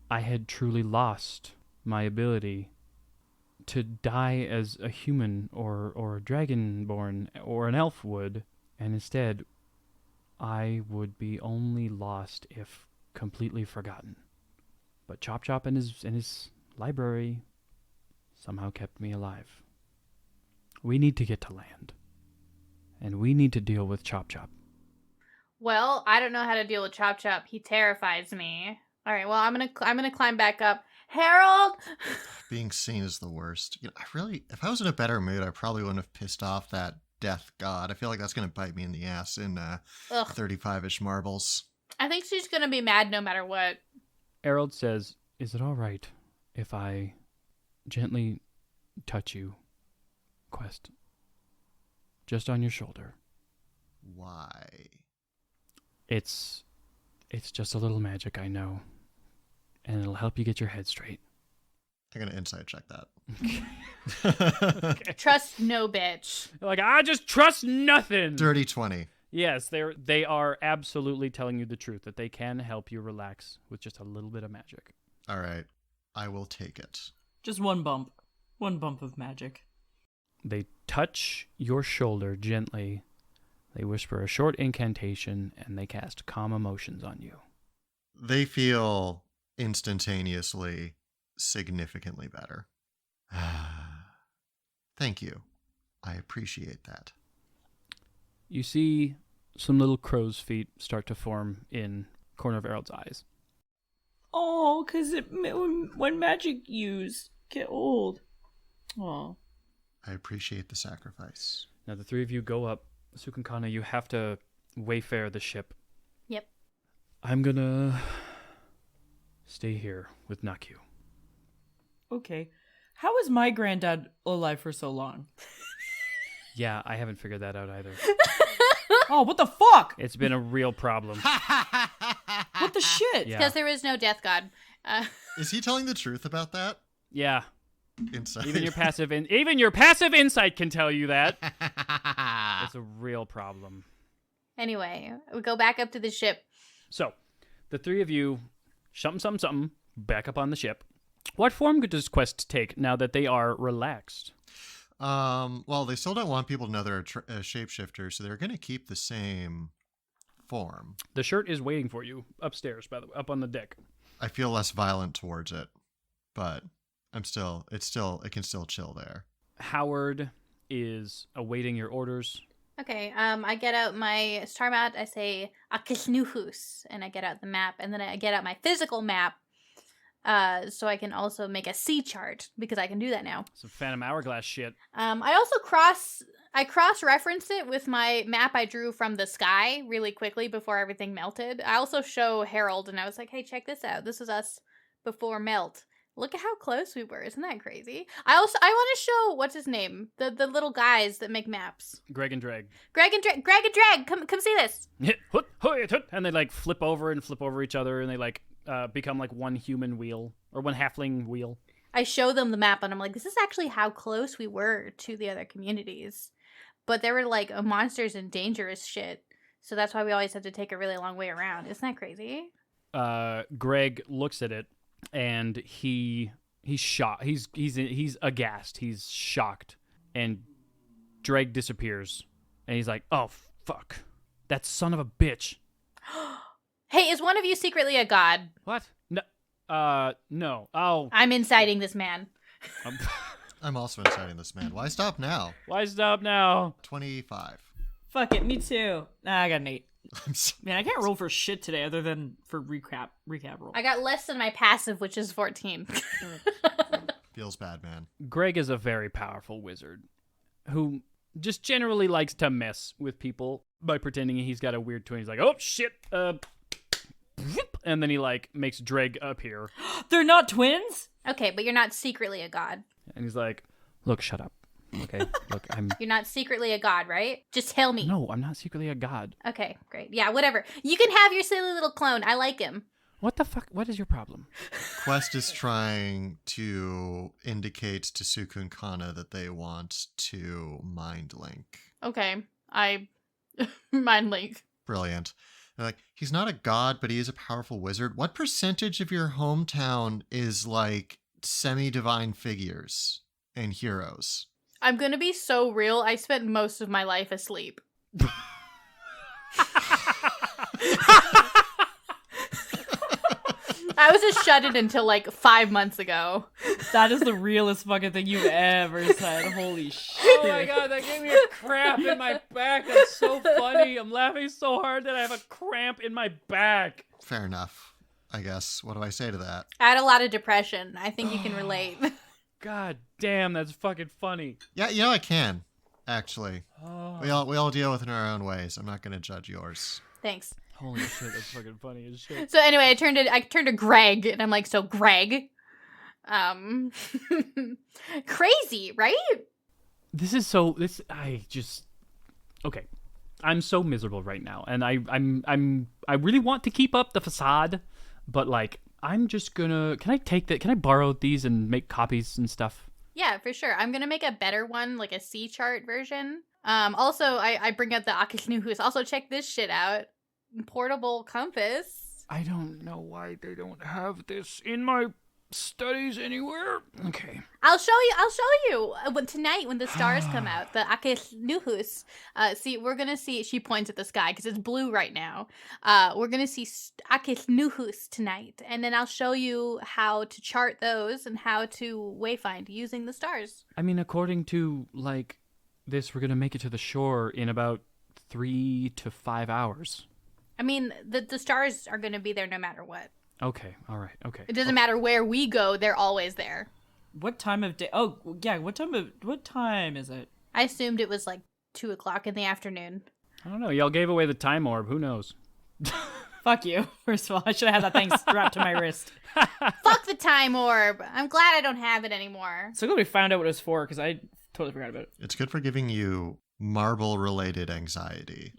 I had truly lost my ability to die as a human or a dragonborn or an elf would, and instead I would be only lost if completely forgotten. But Chop Chop and his library somehow kept me alive. We need to get to land, and we need to deal with Chop Chop. Well, I don't know how to deal with Chop Chop. He terrifies me. All right, well, I'm gonna climb back up. Harold! Being seen is the worst. If I was in a better mood, I probably wouldn't have pissed off that death god. I feel like that's going to bite me in the ass in 35-ish marbles. I think she's gonna be mad no matter what. Harold says, "Is it all right if I gently touch you, Quest? Just on your shoulder." Why? It's just a little magic, I know. And it'll help you get your head straight. I'm going to insight check that. Okay. Trust no bitch. Like, I just trust nothing. Dirty 20. Yes, they are absolutely telling you the truth, that they can help you relax with just a little bit of magic. All right. I will take it. Just one bump. One bump of magic. They touch your shoulder gently. They whisper a short incantation, and they cast calm emotions on you. They feel instantaneously significantly better. Thank you. I appreciate that. You see some little crow's feet start to form in corner of Harold's eyes. Oh, because when magic use get old. Oh. I appreciate the sacrifice. Now the three of you go up. Cukunkana, you have to wayfare the ship. Yep. I'm gonna stay here with Naku. Okay. How is my granddad alive for so long? Yeah, I haven't figured that out either. Oh, what the fuck? It's been a real problem. What the shit? Yeah. Because there is no death god. Is he telling the truth about that? Yeah. Inside. Even your passive insight can tell you that. It's a real problem. Anyway, we go back up to the ship. So, the three of you, something, back up on the ship. What form could this quest take now that they are relaxed? Well, they still don't want people to know they're a shapeshifter, so they're going to keep the same form. The shirt is waiting for you upstairs, by the way, up on the deck. I feel less violent towards it, but it can still chill there. Howard is awaiting your orders. Okay, I get out my star map, I say Akisnuhus, and I get out the map, and then I get out my physical map, so I can also make a sea chart, because I can do that now. Some Phantom Hourglass shit. I also cross-reference it with my map I drew from the sky really quickly before everything melted. I also show Harold, and I was like, hey, check this out. This is us before melt. Look at how close we were. Isn't that crazy? I want to show, what's his name? The little guys that make maps. Greg and Dreg. Greg and Drag, come see this. And they like flip over each other, and they like become like one human wheel or one halfling wheel. I show them the map, and I'm like, this is actually how close we were to the other communities. But there were like monsters and dangerous shit. So that's why we always had to take a really long way around. Isn't that crazy? Greg looks at it, and he's shocked. He's aghast. He's shocked. And Dreg disappears. And he's like, oh, fuck. That son of a bitch. Hey, is one of you secretly a god? What? No. Oh. I'm inciting this man. I'm also inciting this man. Why stop now? Why stop now? 25. Fuck it, me too. Nah, I got an 8. I'm so- Man, I can't roll for shit today other than for recap roll. I got less than my passive, which is 14. Feels bad, man. Greg is a very powerful wizard who just generally likes to mess with people by pretending he's got a weird twin. He's like, oh, shit. And then he like makes Dreg appear. They're not twins? Okay, but you're not secretly a god. And he's like, look, shut up. Okay, look, You're not secretly a god, right? Just tell me. No, I'm not secretly a god. Okay, great. Yeah, whatever. You can have your silly little clone. I like him. What the fuck? What is your problem? Quest is trying to indicate to Cukunkana that they want to mind link. Okay, I mind link. Brilliant. They're like, he's not a god, but he is a powerful wizard. What percentage of your hometown is like semi-divine figures and heroes? I'm gonna be so real. I spent most of my life asleep. I was just shut in until like 5 months ago. That is the realest fucking thing you've ever said. Holy shit. Oh my god, that gave me a cramp in my back. That's so funny. I'm laughing so hard that I have a cramp in my back. Fair enough, I guess. What do I say to that? I had a lot of depression. I think you can relate. God damn, that's fucking funny. Yeah, I can, actually. Oh. We all deal with it in our own ways. I'm not going to judge yours. Thanks. Holy shit, that's fucking funny as shit. So anyway, I turned to Greg, and I'm like, so Greg, crazy, right? Okay. I'm so miserable right now, and I really want to keep up the facade, but like I'm just gonna. Can I borrow these and make copies and stuff? Yeah, for sure. I'm gonna make a better one, like a C chart version. Also, I bring up the Akisnuhus. Also, check this shit out. Portable compass. I don't know why they don't have this in my studies anywhere. Okay. I'll show you tonight when the stars come out. The Akisnuhus. See, we're gonna see. She points at the sky because it's blue right now. We're gonna see Akisnuhus tonight, and then I'll show you how to chart those and how to wayfind using the stars. I mean, according to like this, we're gonna make it to the shore in about 3 to 5 hours. I mean, the stars are going to be there no matter what. Okay, all right, okay. It doesn't matter where we go; they're always there. What time of day? Oh, yeah. What time is it? I assumed it was like 2:00 in the afternoon. I don't know. Y'all gave away the time orb. Who knows? Fuck you. First of all, I should have had that thing strapped to my wrist. Fuck the time orb. I'm glad I don't have it anymore. So glad we found out what it was for, because I totally forgot about it. It's good for giving you marble-related anxiety.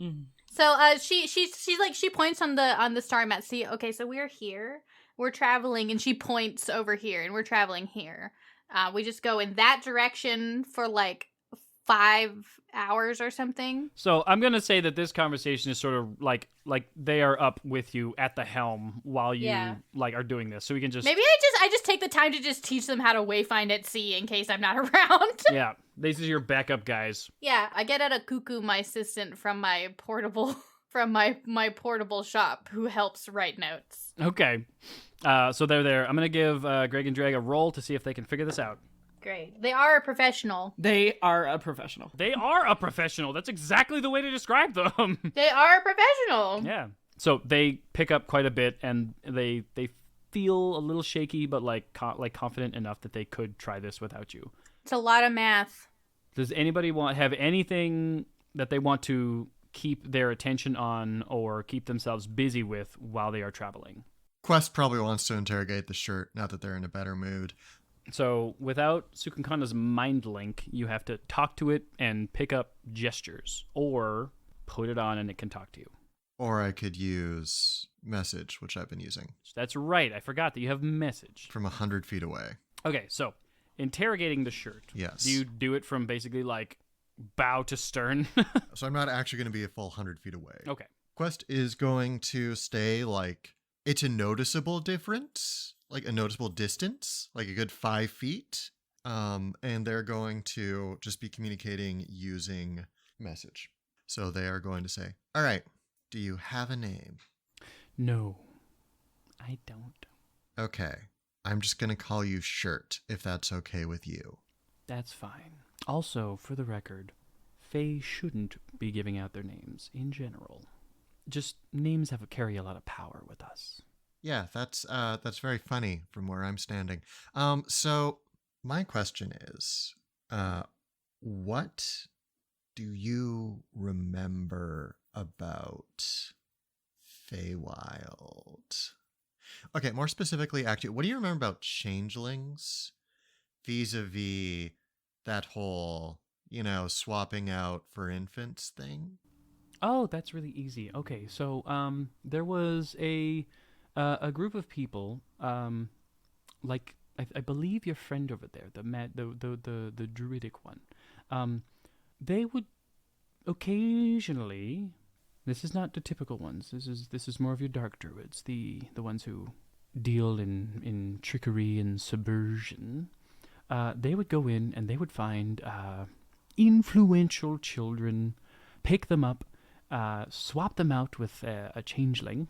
So she points on the star map. See, okay, so we're here. We're traveling, and she points over here, and we're traveling here. We just go in that direction for like 5 hours or something. So I'm gonna say that this conversation is sort of like they are up with you at the helm while you like are doing this. So we can just Maybe I just take the time to just teach them how to wayfind at sea in case I'm not around. yeah, these are your backup guys. Yeah, I get out a Cuckoo, my assistant from my portable my portable shop, who helps write notes. Okay, so they're there. I'm gonna give Greg and Drag a roll to see if they can figure this out. Great. They are a professional. They are a professional. They are a professional. That's exactly the way to describe them. They are a professional. Yeah. So they pick up quite a bit, and they feel a little shaky, but like confident enough that they could try this without you. It's a lot of math. Does anybody have anything that they want to keep their attention on or keep themselves busy with while they are traveling? Quest probably wants to interrogate the shirt now that they're in a better mood. So without Cukunkana's mind link, you have to talk to it and pick up gestures, or put it on and it can talk to you. Or I could use message, which I've been using. That's right. I forgot that you have message. From 100 feet away. Okay, so interrogating the shirt. Yes. Do you do it from basically like bow to stern? So I'm not actually going to be a full 100 feet away. Okay. Quest is going to stay like, it's a noticeable difference, like a noticeable distance, like a good 5 feet. And they're going to just be communicating using message. So they are going to say, all right, do you have a name? No, I don't. Okay. I'm just going to call you Shirt, if that's okay with you. That's fine. Also, for the record, Fae shouldn't be giving out their names in general. Just names carry a lot of power with us. Yeah, that's very funny from where I'm standing. So my question is, what do you remember about Feywild? Okay, more specifically, actually, what do you remember about changelings vis-a-vis that whole, swapping out for infants thing? Oh, that's really easy. Okay, so there was a group of people, like I believe your friend over there, the druidic one. They would occasionally. This is not the typical ones. This is more of your dark druids, the ones who deal in trickery and subversion. They would go in and they would find influential children, pick them up, swap them out with a changeling,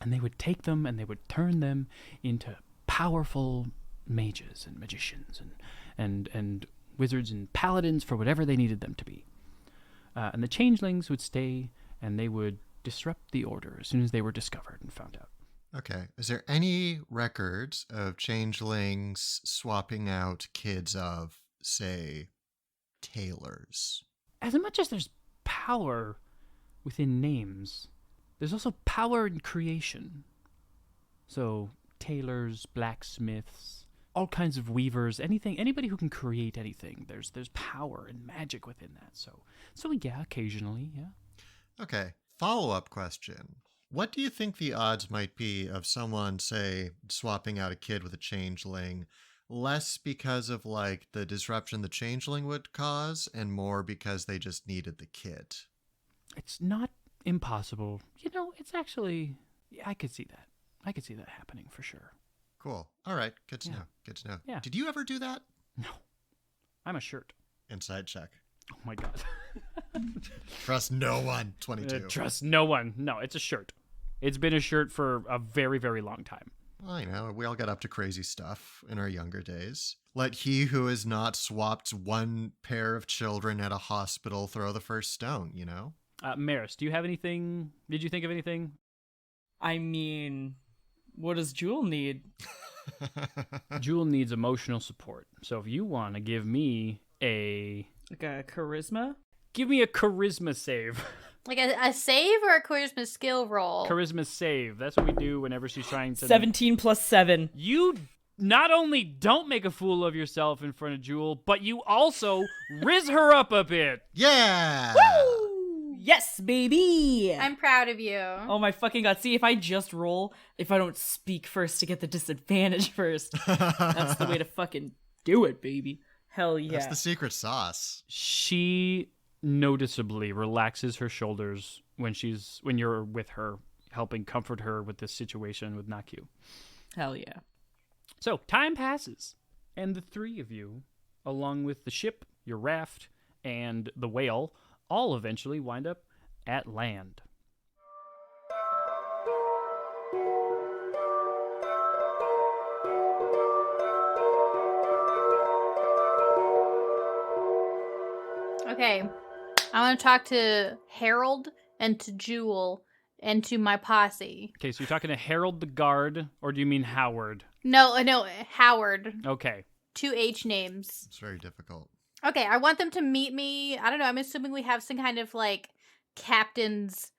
and they would take them and they would turn them into powerful mages and magicians and wizards and paladins for whatever they needed them to be. And the changelings would stay and they would disrupt the order as soon as they were discovered and found out. Okay. Is there any records of changelings swapping out kids of, say, tailors? As much as there's power within names, there's also power in creation. So tailors, blacksmiths, all kinds of weavers, anybody who can create anything. There's power and magic within that. So yeah, occasionally, yeah. Okay. Follow-up question. What do you think the odds might be of someone, say, swapping out a kid with a changeling, less because of, like, the disruption the changeling would cause, and more because they just needed the kid? It's not impossible. It's actually... Yeah, I could see that. I could see that happening for sure. Cool. All right. Good to know. Good to know. Yeah. Did you ever do that? No. I'm a shirt. Inside check. Oh my god. Trust no one. 22. Trust no one. No, it's a shirt. It's been a shirt for a very, very long time. Well, we all got up to crazy stuff in our younger days. Let he who has not swapped one pair of children at a hospital throw the first stone, Meris, do you have anything? Did you think of anything? I mean, what does Jewel need? Jewel needs emotional support. So if you want to give me Like a charisma? Give me a charisma save. Like a save or a charisma skill roll? Charisma save. That's what we do whenever she's trying to... 17 plus 7. You not only don't make a fool of yourself in front of Jewel, but you also riz her up a bit. Yeah! Woo! Yes, baby! I'm proud of you. Oh my fucking god. See, if I just roll, if I don't speak first to get the disadvantage first, that's the way to fucking do it, baby. Hell yeah. That's the secret sauce. She noticeably relaxes her shoulders when you're with her, helping comfort her with this situation with Nakyu. Hell yeah. So time passes, and the three of you, along with the ship, your raft, and the whale, all eventually wind up at land. Okay, I want to talk to Harold and to Jewel and to my posse. Okay, so you're talking to Harold the guard, or do you mean Howard? No, Howard. Okay. 2 H names. It's very difficult. Okay, I want them to meet me. I don't know, I'm assuming we have some kind of, like, captain's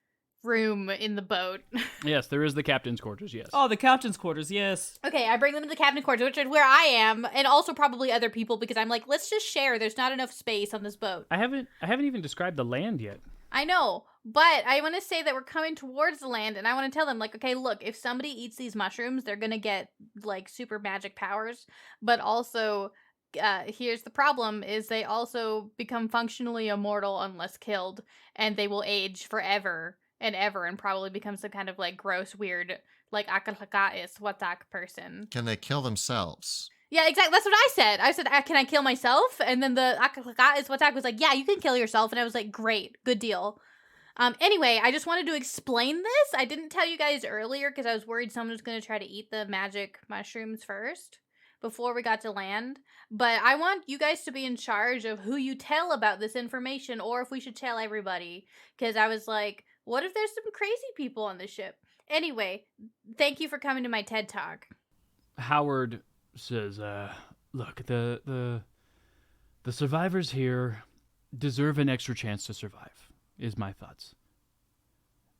room in the boat. Yes, there is the captain's quarters, yes. Oh, the captain's quarters, yes. Okay, I bring them to the captain's quarters, which is where I am, and also probably other people, because I'm like, let's just share. There's not enough space on this boat. I haven't even described the land yet. I know, but I want to say that we're coming towards the land, and I want to tell them, like, okay, look, if somebody eats these mushrooms, they're gonna get, like, super magic powers, but also, here's the problem, is they also become functionally immortal unless killed, and they will age forever and ever, and probably become some kind of, like, gross, weird, like, akalakais watak person. Can they kill themselves? Yeah, exactly. That's what I said. I said, can I kill myself? And then the akalakais watak was like, yeah, you can kill yourself. And I was like, great, good deal. Anyway, I just wanted to explain this. I didn't tell you guys earlier because I was worried someone was going to try to eat the magic mushrooms first before we got to land. But I want you guys to be in charge of who you tell about this information, or if we should tell everybody. Because I was like, what if there's some crazy people on the ship? Anyway, thank you for coming to my TED Talk. Howard says, look, the survivors here deserve an extra chance to survive, is my thoughts.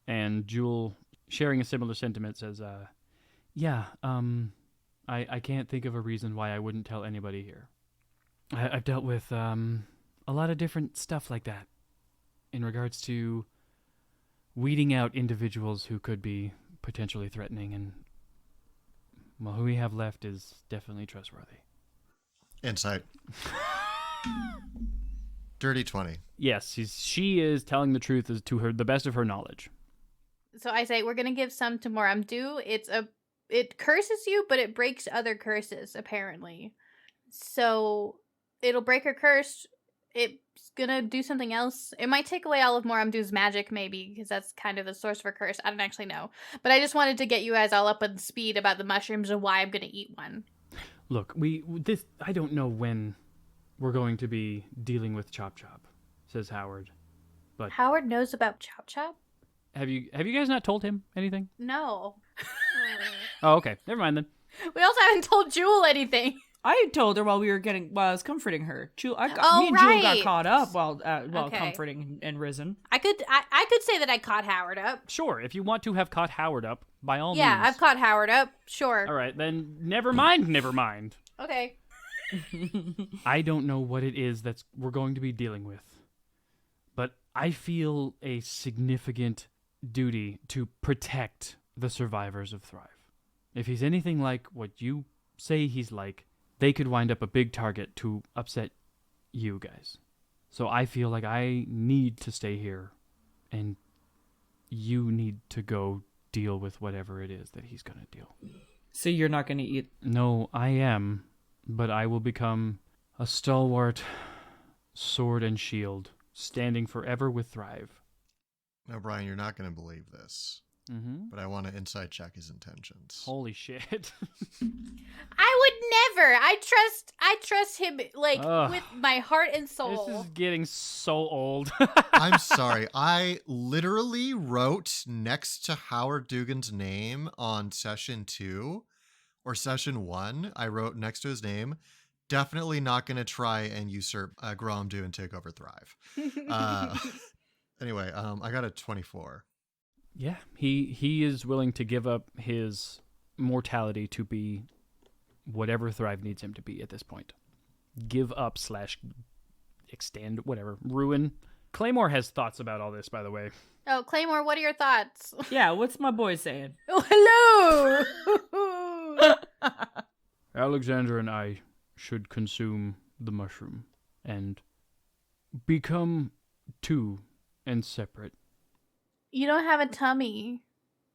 And Jewel, sharing a similar sentiment, says, I can't think of a reason why I wouldn't tell anybody here. I've dealt with a lot of different stuff like that in regards to weeding out individuals who could be potentially threatening, and well, who we have left is definitely trustworthy. Insight. Dirty 20. Yes, she is telling the truth as to her the best of her knowledge. So I say we're gonna give some to Moramdu. It curses you, but it breaks other curses apparently. So it'll break her curse. It's gonna do something else. It might take away all of Moramdu's magic, maybe, because that's kind of the source of her curse. I don't actually know, but I just wanted to get you guys all up on speed about the mushrooms and why I'm gonna eat one. Look, I don't know when we're going to be dealing with Chop Chop, says Howard. But Howard knows about Chop Chop? have you guys not told him anything? No. Oh, okay. Never mind then. We also haven't told Jewel anything. I comforted her while I was comforting her. Me and right. Jewel got caught up while Okay. comforting and risen. I could say that I caught Howard up. Sure, if you want to have caught Howard up, by all Yeah, means. I've caught Howard up. Sure. All right, then never mind. Okay. I don't know what it is that we're going to be dealing with, but I feel a significant duty to protect the survivors of Thrive. If he's anything like what you say he's like, they could wind up a big target to upset you guys. So I feel like I need to stay here, and you need to go deal with whatever it is that he's going to deal. So you're not going to eat? No, I am, but I will become a stalwart sword and shield, standing forever with Thrive. Now, Brian, you're not going to believe this, but I want to inside check his intentions. Holy shit. I would never. I trust him like Ugh. with my heart and soul. This is getting so old. I'm sorry. I literally wrote next to Howard Dugan's name on session 2 or session 1. I wrote next to his name, definitely not going to try and usurp Gromdu and take over Thrive. Anyway, I got a 24. Yeah, he is willing to give up his mortality to be whatever Thrive needs him to be at this point. Give up / extend, whatever. Ruin. Claymore has thoughts about all this, by the way. Oh, Claymore, what are your thoughts? Yeah, what's my boy saying? Oh, hello! Alexander and I should consume the mushroom and become two and separate. You don't have a tummy.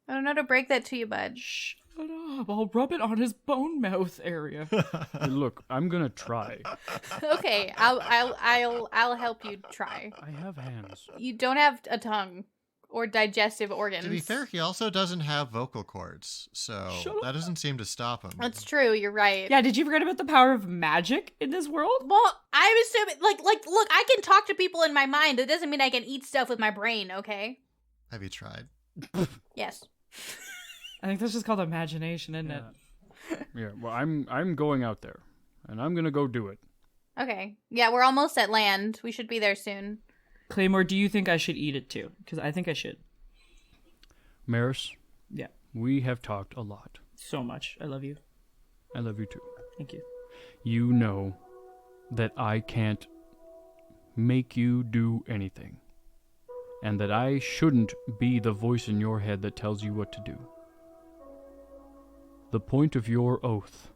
I don't know how to break that to you, bud. Shut up. I'll rub it on his bone mouth area. Hey, look, I'm gonna try. Okay, I'll help you try. I have hands. You don't have a tongue or digestive organs. To be fair, he also doesn't have vocal cords, so Shut that doesn't seem to stop him. That's true. You're right. Yeah, did you forget about the power of magic in this world? Well, I'm assuming, look, I can talk to people in my mind. It doesn't mean I can eat stuff with my brain. Okay. Have you tried? Yes. I think that's just called imagination, isn't it? Yeah, well, I'm going out there, and I'm gonna go do it. Okay. Yeah, we're almost at land. We should be there soon. Claymore, do you think I should eat it too? Because I think I should. Meris, Yeah, we have talked a lot. so much. I love you. I love you too. Thank you. You know that I can't make you do anything, and that I shouldn't be the voice in your head that tells you what to do. The point of your oath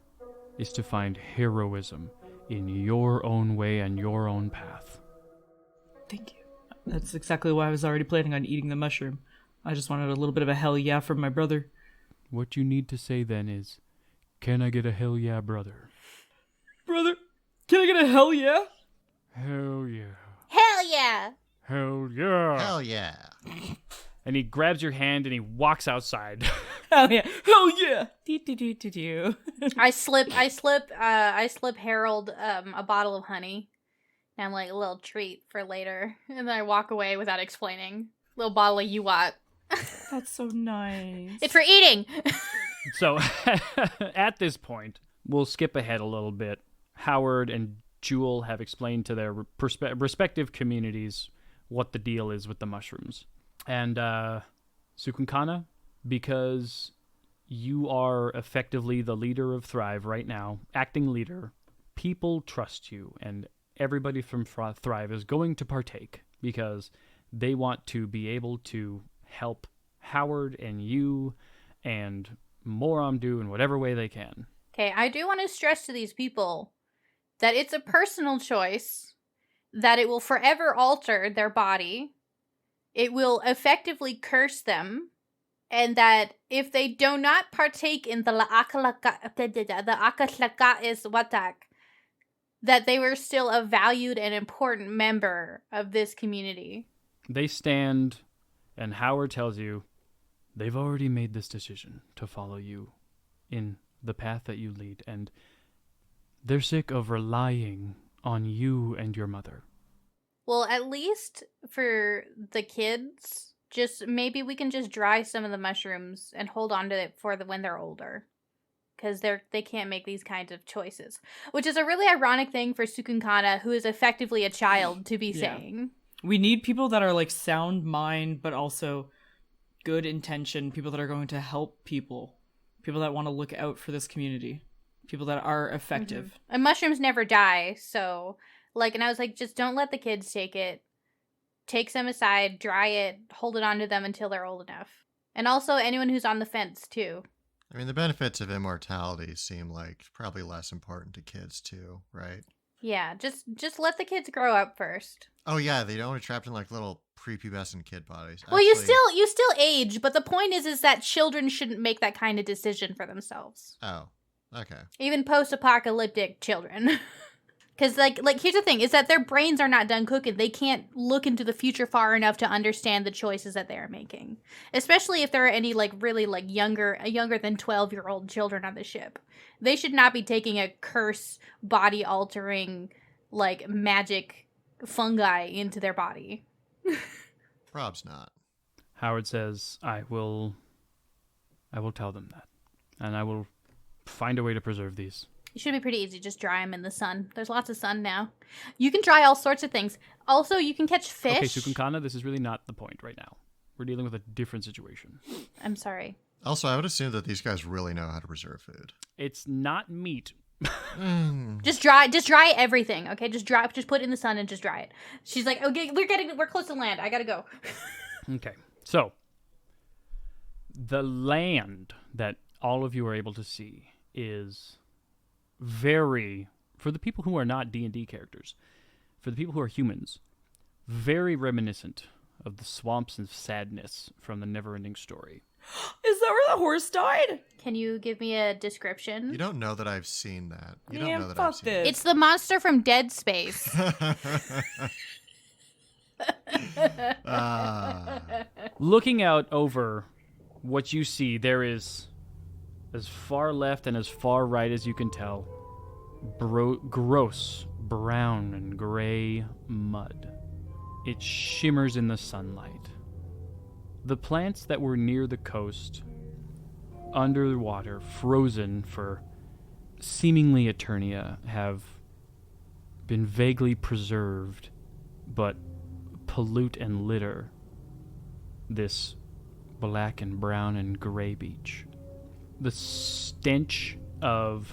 is to find heroism in your own way and your own path. Thank you. That's exactly why I was already planning on eating the mushroom. I just wanted a little bit of a hell yeah from my brother. What you need to say then is, can I get a hell yeah, brother? Brother, can I get a hell yeah? Hell yeah. Hell yeah! Hell yeah. Hell yeah. And he grabs your hand and he walks outside. Hell yeah! Hell yeah! Do. I slip Harold a bottle of honey. And I'm like, a little treat for later. And then I walk away without explaining. Little bottle of Uwat. That's so nice. It's for eating! So, at this point, we'll skip ahead a little bit. Howard and Jewel have explained to their respective communities what the deal is with the mushrooms. And, Cukunkana, because you are effectively the leader of Thrive right now, acting leader, people trust you, and everybody from Thrive is going to partake because they want to be able to help Howard and you and Moramdu in whatever way they can. Okay, I do want to stress to these people that it's a personal choice, that it will forever alter their body, it will effectively curse them, and that if they do not partake in the Akaslaka is Watak, that they were still a valued and important member of this community. They stand, and Howard tells you they've already made this decision to follow you in the path that you lead, and they're sick of relying on you and your mother. Well, at least for the kids, just maybe we can just dry some of the mushrooms and hold on to it for when they're older. Because they can't make these kinds of choices. Which is a really ironic thing for Cukunkana, who is effectively a child, to be saying. We need people that are like sound mind, but also good intention. People that are going to help people. People that want to look out for this community. People that are effective. Mm-hmm. And mushrooms never die, so... and I was like, just don't let the kids take it. Take some aside, dry it, hold it onto them until they're old enough. And also anyone who's on the fence, too. I mean, the benefits of immortality seem like probably less important to kids too, right? Yeah, just let the kids grow up first. Oh yeah, they don't want to be trapped in like little prepubescent kid bodies. Well, you still age, but the point is that children shouldn't make that kind of decision for themselves. Oh, okay. Even post-apocalyptic children. Because, here's the thing, is that their brains are not done cooking. They can't look into the future far enough to understand the choices that they are making. Especially if there are any, really, younger than 12-year-old children on the ship. They should not be taking a curse, body-altering, magic fungi into their body. Rob's not. Howard says, I will tell them that. And I will find a way to preserve these. It should be pretty easy. Just dry them in the sun. There's lots of sun now. You can dry all sorts of things. Also, you can catch fish. Okay, Cukunkana, this is really not the point right now. We're dealing with a different situation. I'm sorry. Also, I would assume that these guys really know how to preserve food. It's not meat. Just dry everything, okay? Just put it in the sun and just dry it. She's like, okay, we're close to land. I gotta go. Okay, so the land that all of you are able to see is very, for the people who are not D&D characters, for the people who are humans, very reminiscent of the swamps and sadness from the Neverending Story. Is that where the horse died? Can you give me a description? You don't know that I've seen that. You Man, don't know that fuck I've seen this. It's the monster from Dead Space. Looking out over what you see, there is, as far left and as far right as you can tell, gross brown and gray mud. It shimmers in the sunlight. The plants that were near the coast, under the water, frozen for seemingly eternia, have been vaguely preserved, but pollute and litter this black and brown and gray beach. The stench of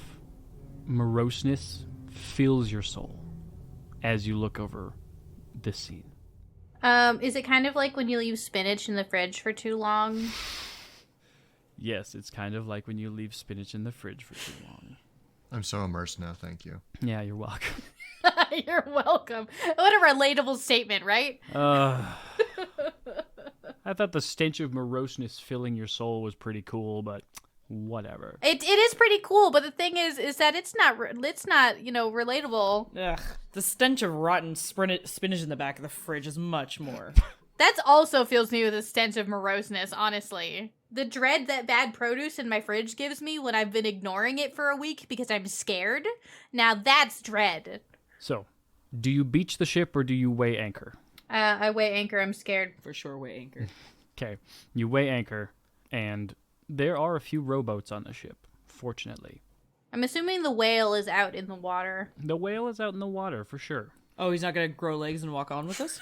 moroseness fills your soul as you look over this scene. Is it kind of like when you leave spinach in the fridge for too long? Yes, it's kind of like when you leave spinach in the fridge for too long. I'm so immersed now, thank you. Yeah, you're welcome. You're welcome. What a relatable statement, right? I thought the stench of moroseness filling your soul was pretty cool, but whatever. It is pretty cool, but the thing is that it's not relatable. Ugh. The stench of rotten spinach in the back of the fridge is much more. That also fills me with a stench of moroseness, honestly. The dread that bad produce in my fridge gives me when I've been ignoring it for a week because I'm scared. Now that's dread. So, do you beach the ship or do you weigh anchor? I weigh anchor. I'm scared. For sure, weigh anchor. Okay, you weigh anchor, and there are a few rowboats on the ship, fortunately. I'm assuming the whale is out in the water. The whale is out in the water, for sure. Oh, he's not gonna grow legs and walk on with us?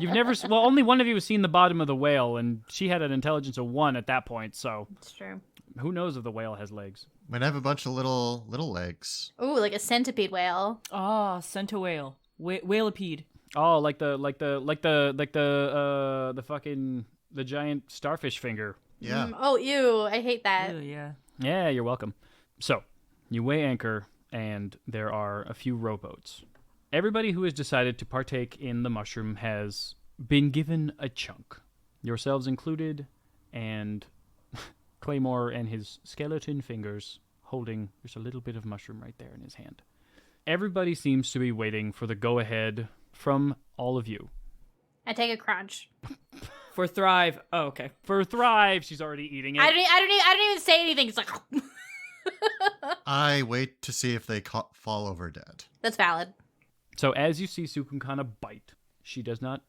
You've never... Well, only one of you has seen the bottom of the whale, and she had an intelligence of 1 at that point, so... It's true. Who knows if the whale has legs? Might have a bunch of little legs. Ooh, like a centipede whale. Ah, centaur whale. Whalipede. Oh, like the fucking... The giant starfish finger. Yeah. Oh, ew. I hate that. Ew, yeah. Yeah, you're welcome. So, you weigh anchor, and there are a few rowboats. Everybody who has decided to partake in the mushroom has been given a chunk, yourselves included, and Claymore and his skeleton fingers holding just a little bit of mushroom right there in his hand. Everybody seems to be waiting for the go-ahead from all of you. I take a crunch. For Thrive. Oh, okay. For Thrive, she's already eating it. I don't even say anything. It's like... I wait to see if they fall over dead. That's valid. So as you see Cukunkana bite, she does not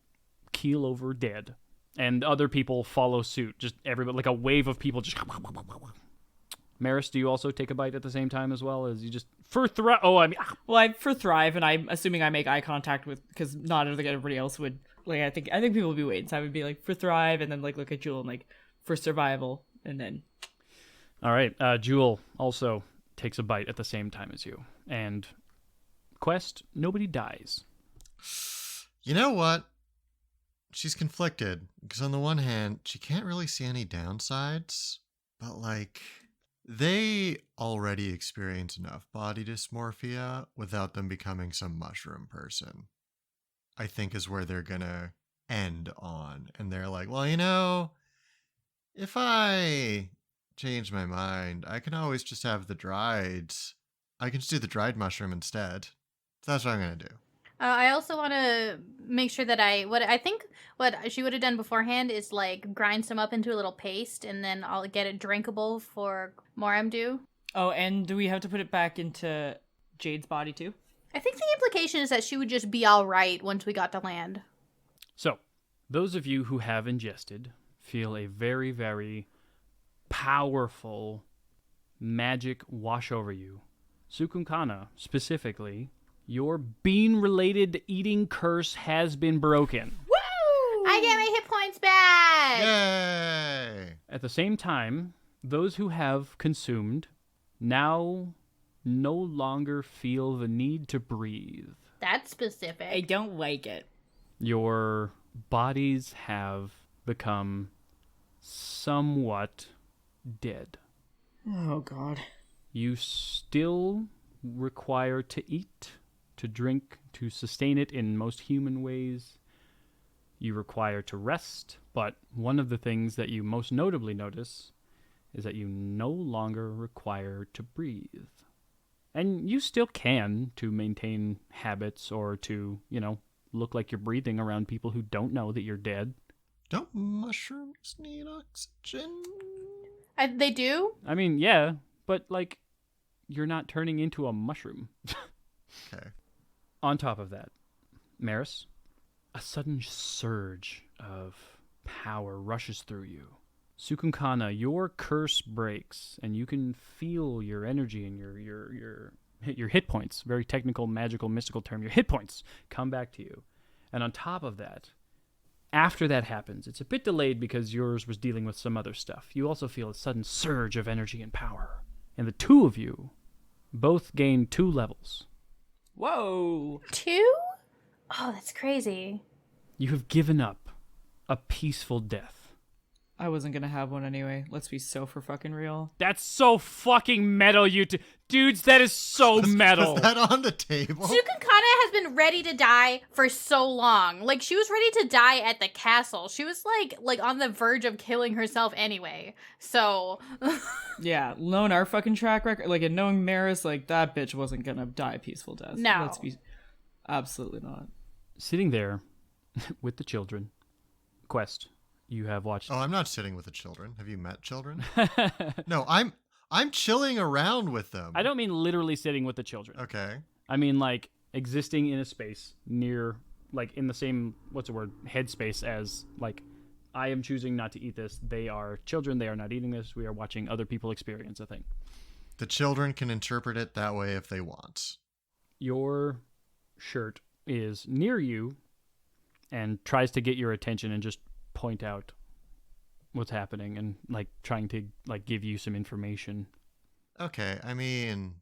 keel over dead. And other people follow suit. Just everybody, like a wave of people just... Meris, do you also take a bite at the same time as well? As you just... For Thrive... Oh, I mean... Well, for Thrive, and I'm assuming I make eye contact with... Because not everybody else would... Like, I think people would be waiting. So I would be like, for Thrive, and then like look at Jewel and like, for Survival, and then... All right. Jewel also takes a bite at the same time as you. And... Quest, nobody dies. You know what? She's conflicted, because on the one hand, she can't really see any downsides, but like, they already experience enough body dysmorphia without them becoming some mushroom person, I think is where they're gonna end on. And they're like, well, you know, if I change my mind, I can always just have I can just do the dried mushroom instead. So that's what I'm gonna do. I also want to make sure that what she would have done beforehand is like grind some up into a little paste, and then I'll get it drinkable for Moramdu. Oh, and do we have to put it back into Jade's body too? I think the implication is that she would just be all right once we got to land. So, those of you who have ingested feel a very, very powerful magic wash over you. Cukunkana, specifically, your bean-related eating curse has been broken. Woo! I get my hit points back! Yay! At the same time, those who have consumed now no longer feel the need to breathe. That's specific. I don't like it. Your bodies have become somewhat dead. Oh, God. You still require to eat, to drink, to sustain it in most human ways. You require to rest, but one of the things that you most notably notice is that you no longer require to breathe. And you still can to maintain habits or to, look like you're breathing around people who don't know that you're dead. Don't mushrooms need oxygen? They do? I mean, yeah, but, you're not turning into a mushroom. Okay. On top of that, Meris, a sudden surge of power rushes through you. Cukunkana, your curse breaks, and you can feel your energy and your hit points, very technical, magical, mystical term, your hit points come back to you. And on top of that, after that happens, it's a bit delayed because yours was dealing with some other stuff. You also feel a sudden surge of energy and power. And the two of you both gain 2 levels. Whoa. 2? Oh, that's crazy. You have given up a peaceful death. I wasn't gonna have one anyway. Let's be so for fucking real. That's so fucking metal, you two. Dudes, that is so metal. Was that on the table? Cukunkana has been ready to die for so long. She was ready to die at the castle. She was, like on the verge of killing herself anyway. So... Yeah, knowing our fucking track record, and knowing Meris, that bitch wasn't gonna die a peaceful death. No. Let's be... Absolutely not. Sitting there with the children, Quest, you have watched... Oh, I'm not sitting with the children. Have you met children? No, I'm chilling around with them. I don't mean literally sitting with the children. Okay. I mean, existing in a space near, in the same, headspace as, I am choosing not to eat this. They are children. They are not eating this. We are watching other people experience a thing. The children can interpret it that way if they want. Your shirt is near you and tries to get your attention and just point out what's happening and trying to give you some information. Okay, I mean,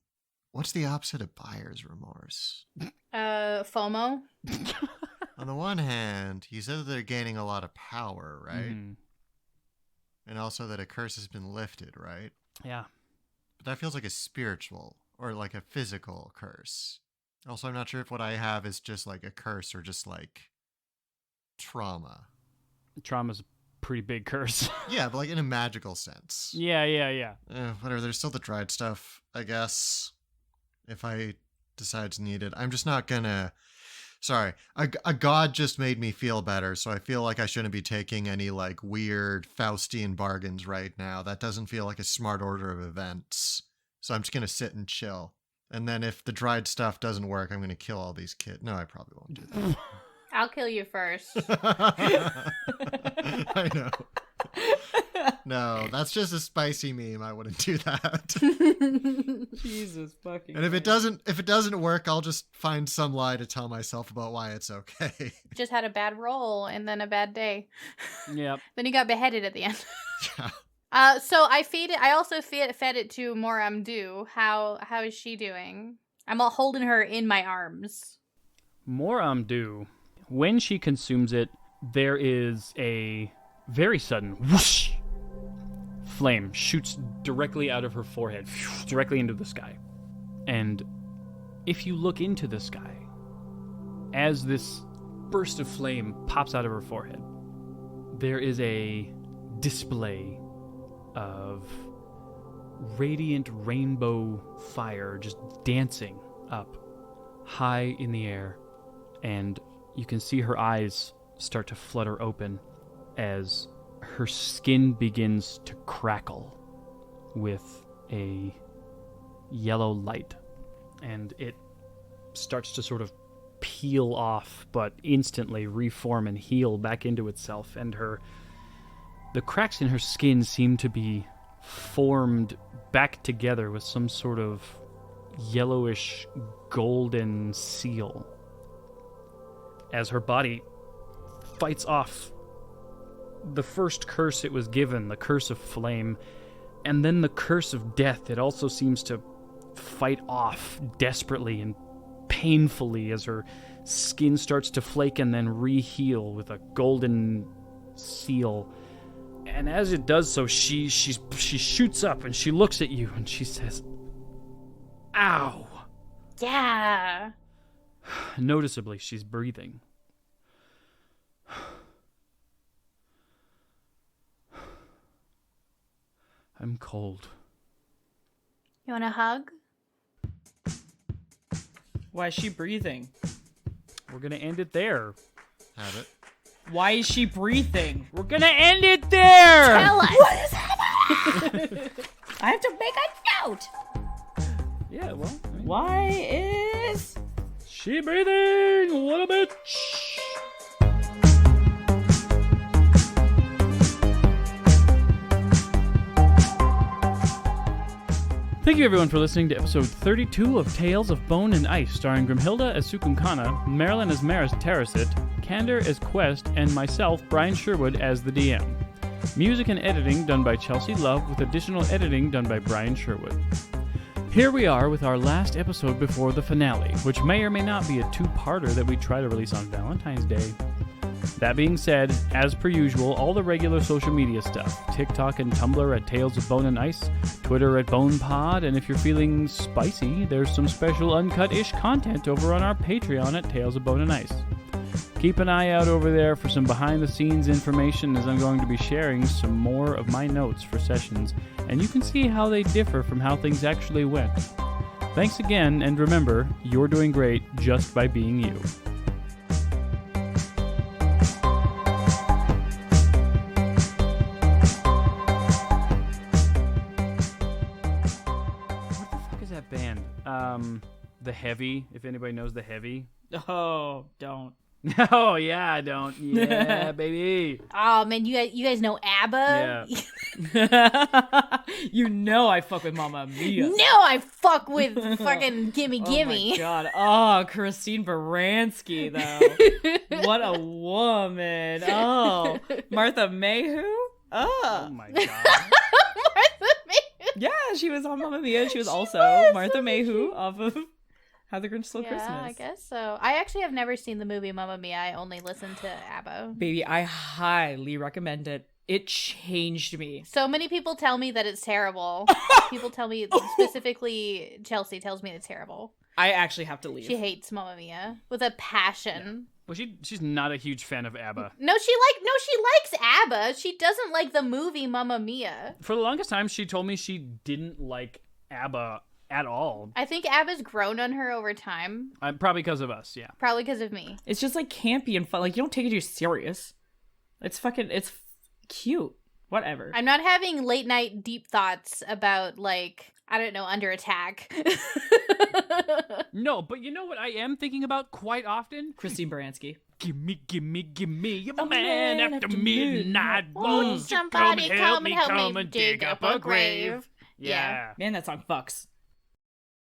what's the opposite of buyer's remorse? FOMO? On the one hand, you said that they're gaining a lot of power, right? Mm-hmm. And also that a curse has been lifted, right? Yeah. But that feels like a spiritual or a physical curse. Also, I'm not sure if what I have is just a curse or just trauma. Trauma's a pretty big curse. Yeah, but in a magical sense. Yeah. Whatever, there's still the dried stuff, I guess. If I decide to need it. I'm just not gonna... Sorry, a god just made me feel better, so I feel like I shouldn't be taking any weird Faustian bargains right now. That doesn't feel like a smart order of events. So I'm just gonna sit and chill. And then if the dried stuff doesn't work, I'm gonna kill all these kids. No, I probably won't do that. I'll kill you first. I know. No, that's just a spicy meme. I wouldn't do that. Jesus fucking. And if it doesn't work, I'll just find some lie to tell myself about why it's okay. Just had a bad roll and then a bad day. Yep. Then he got beheaded at the end. Yeah. So I also fed it to Moramdu. How is she doing? I'm all holding her in my arms. Moramdu, when she consumes it, there is a very sudden whoosh. Flame shoots directly out of her forehead, directly into the sky. And if you look into the sky, as this burst of flame pops out of her forehead, there is a display of radiant rainbow fire just dancing up high in the air. And you can see her eyes start to flutter open as her skin begins to crackle with a yellow light. And it starts to sort of peel off, but instantly reform and heal back into itself. And the cracks in her skin seem to be formed back together with some sort of yellowish golden seal as her body fights off the first curse it was given, the curse of flame, and then the curse of death. It also seems to fight off desperately and painfully as her skin starts to flake and then re-heal with a golden seal. And as it does so, she shoots up and she looks at you and she says, "Ow!" Yeah. Noticeably, she's breathing. I'm cold. You want a hug? Why is she breathing? We're gonna end it there. Have it. Why is she breathing? We're gonna end it there! Tell us. I have to make a note. Yeah, well, I mean, Why is... she breathing? What a bitch! Thank you everyone for listening to episode 32 of Tales of Bone and Ice, starring Grimhilde as Cukunkana, Marilyn as Meris Terracit, Candor as Quest, and myself, Brian Sherwood, as the DM. Music and editing done by Chelsea Love, with additional editing done by Brian Sherwood. Here we are with our last episode before the finale, which may or may not be a two-parter that we try to release on Valentine's Day. That being said, as per usual, all the regular social media stuff, TikTok and Tumblr at Tales of Bone and Ice, Twitter at BonePod, and if you're feeling spicy, there's some special uncut-ish content over on our Patreon at Tales of Bone and Ice. Keep an eye out over there for some behind-the-scenes information, as I'm going to be sharing some more of my notes for sessions, and you can see how they differ from how things actually went. Thanks again, and remember, you're doing great just by being you. Band. The Heavy, if anybody knows The Heavy. Oh, don't. Oh, yeah, I don't. Yeah, baby. Oh man, you guys know ABBA? Yeah. You know I fuck with Mamma Mia. No, I fuck with fucking Gimme Oh Gimme. my god. Oh, Christine Baranski, though. What a woman. Oh, Martha Mayhew? Oh, Oh. my God. Martha Mayhew. Yeah, she was on Mamma Mia. She was also Martha Mayhew off of How the Grinch Stole Christmas. I guess so. I actually have never seen the movie Mamma Mia. I only listened to ABBA. Baby, I highly recommend it. It changed me. So many people tell me that it's terrible. People tell me, specifically Chelsea tells me it's terrible. I actually have to leave. She hates Mamma Mia with a passion. Well, she's not a huge fan of ABBA. No, she likes ABBA. She doesn't like the movie Mamma Mia. For the longest time, she told me she didn't like ABBA at all. I think ABBA's grown on her over time. Probably because of us, yeah. Probably because of me. It's just like campy and fun. Like, you don't take it too serious. It's cute. Whatever. I'm not having late night deep thoughts about, like, I don't know, Under Attack. No, but you know what I am thinking about quite often? Christine Baranski. Gimme, a A man man after after midnight. midnight. Won't you Somebody come and help me dig up a grave. Yeah. Yeah. Man, that song fucks.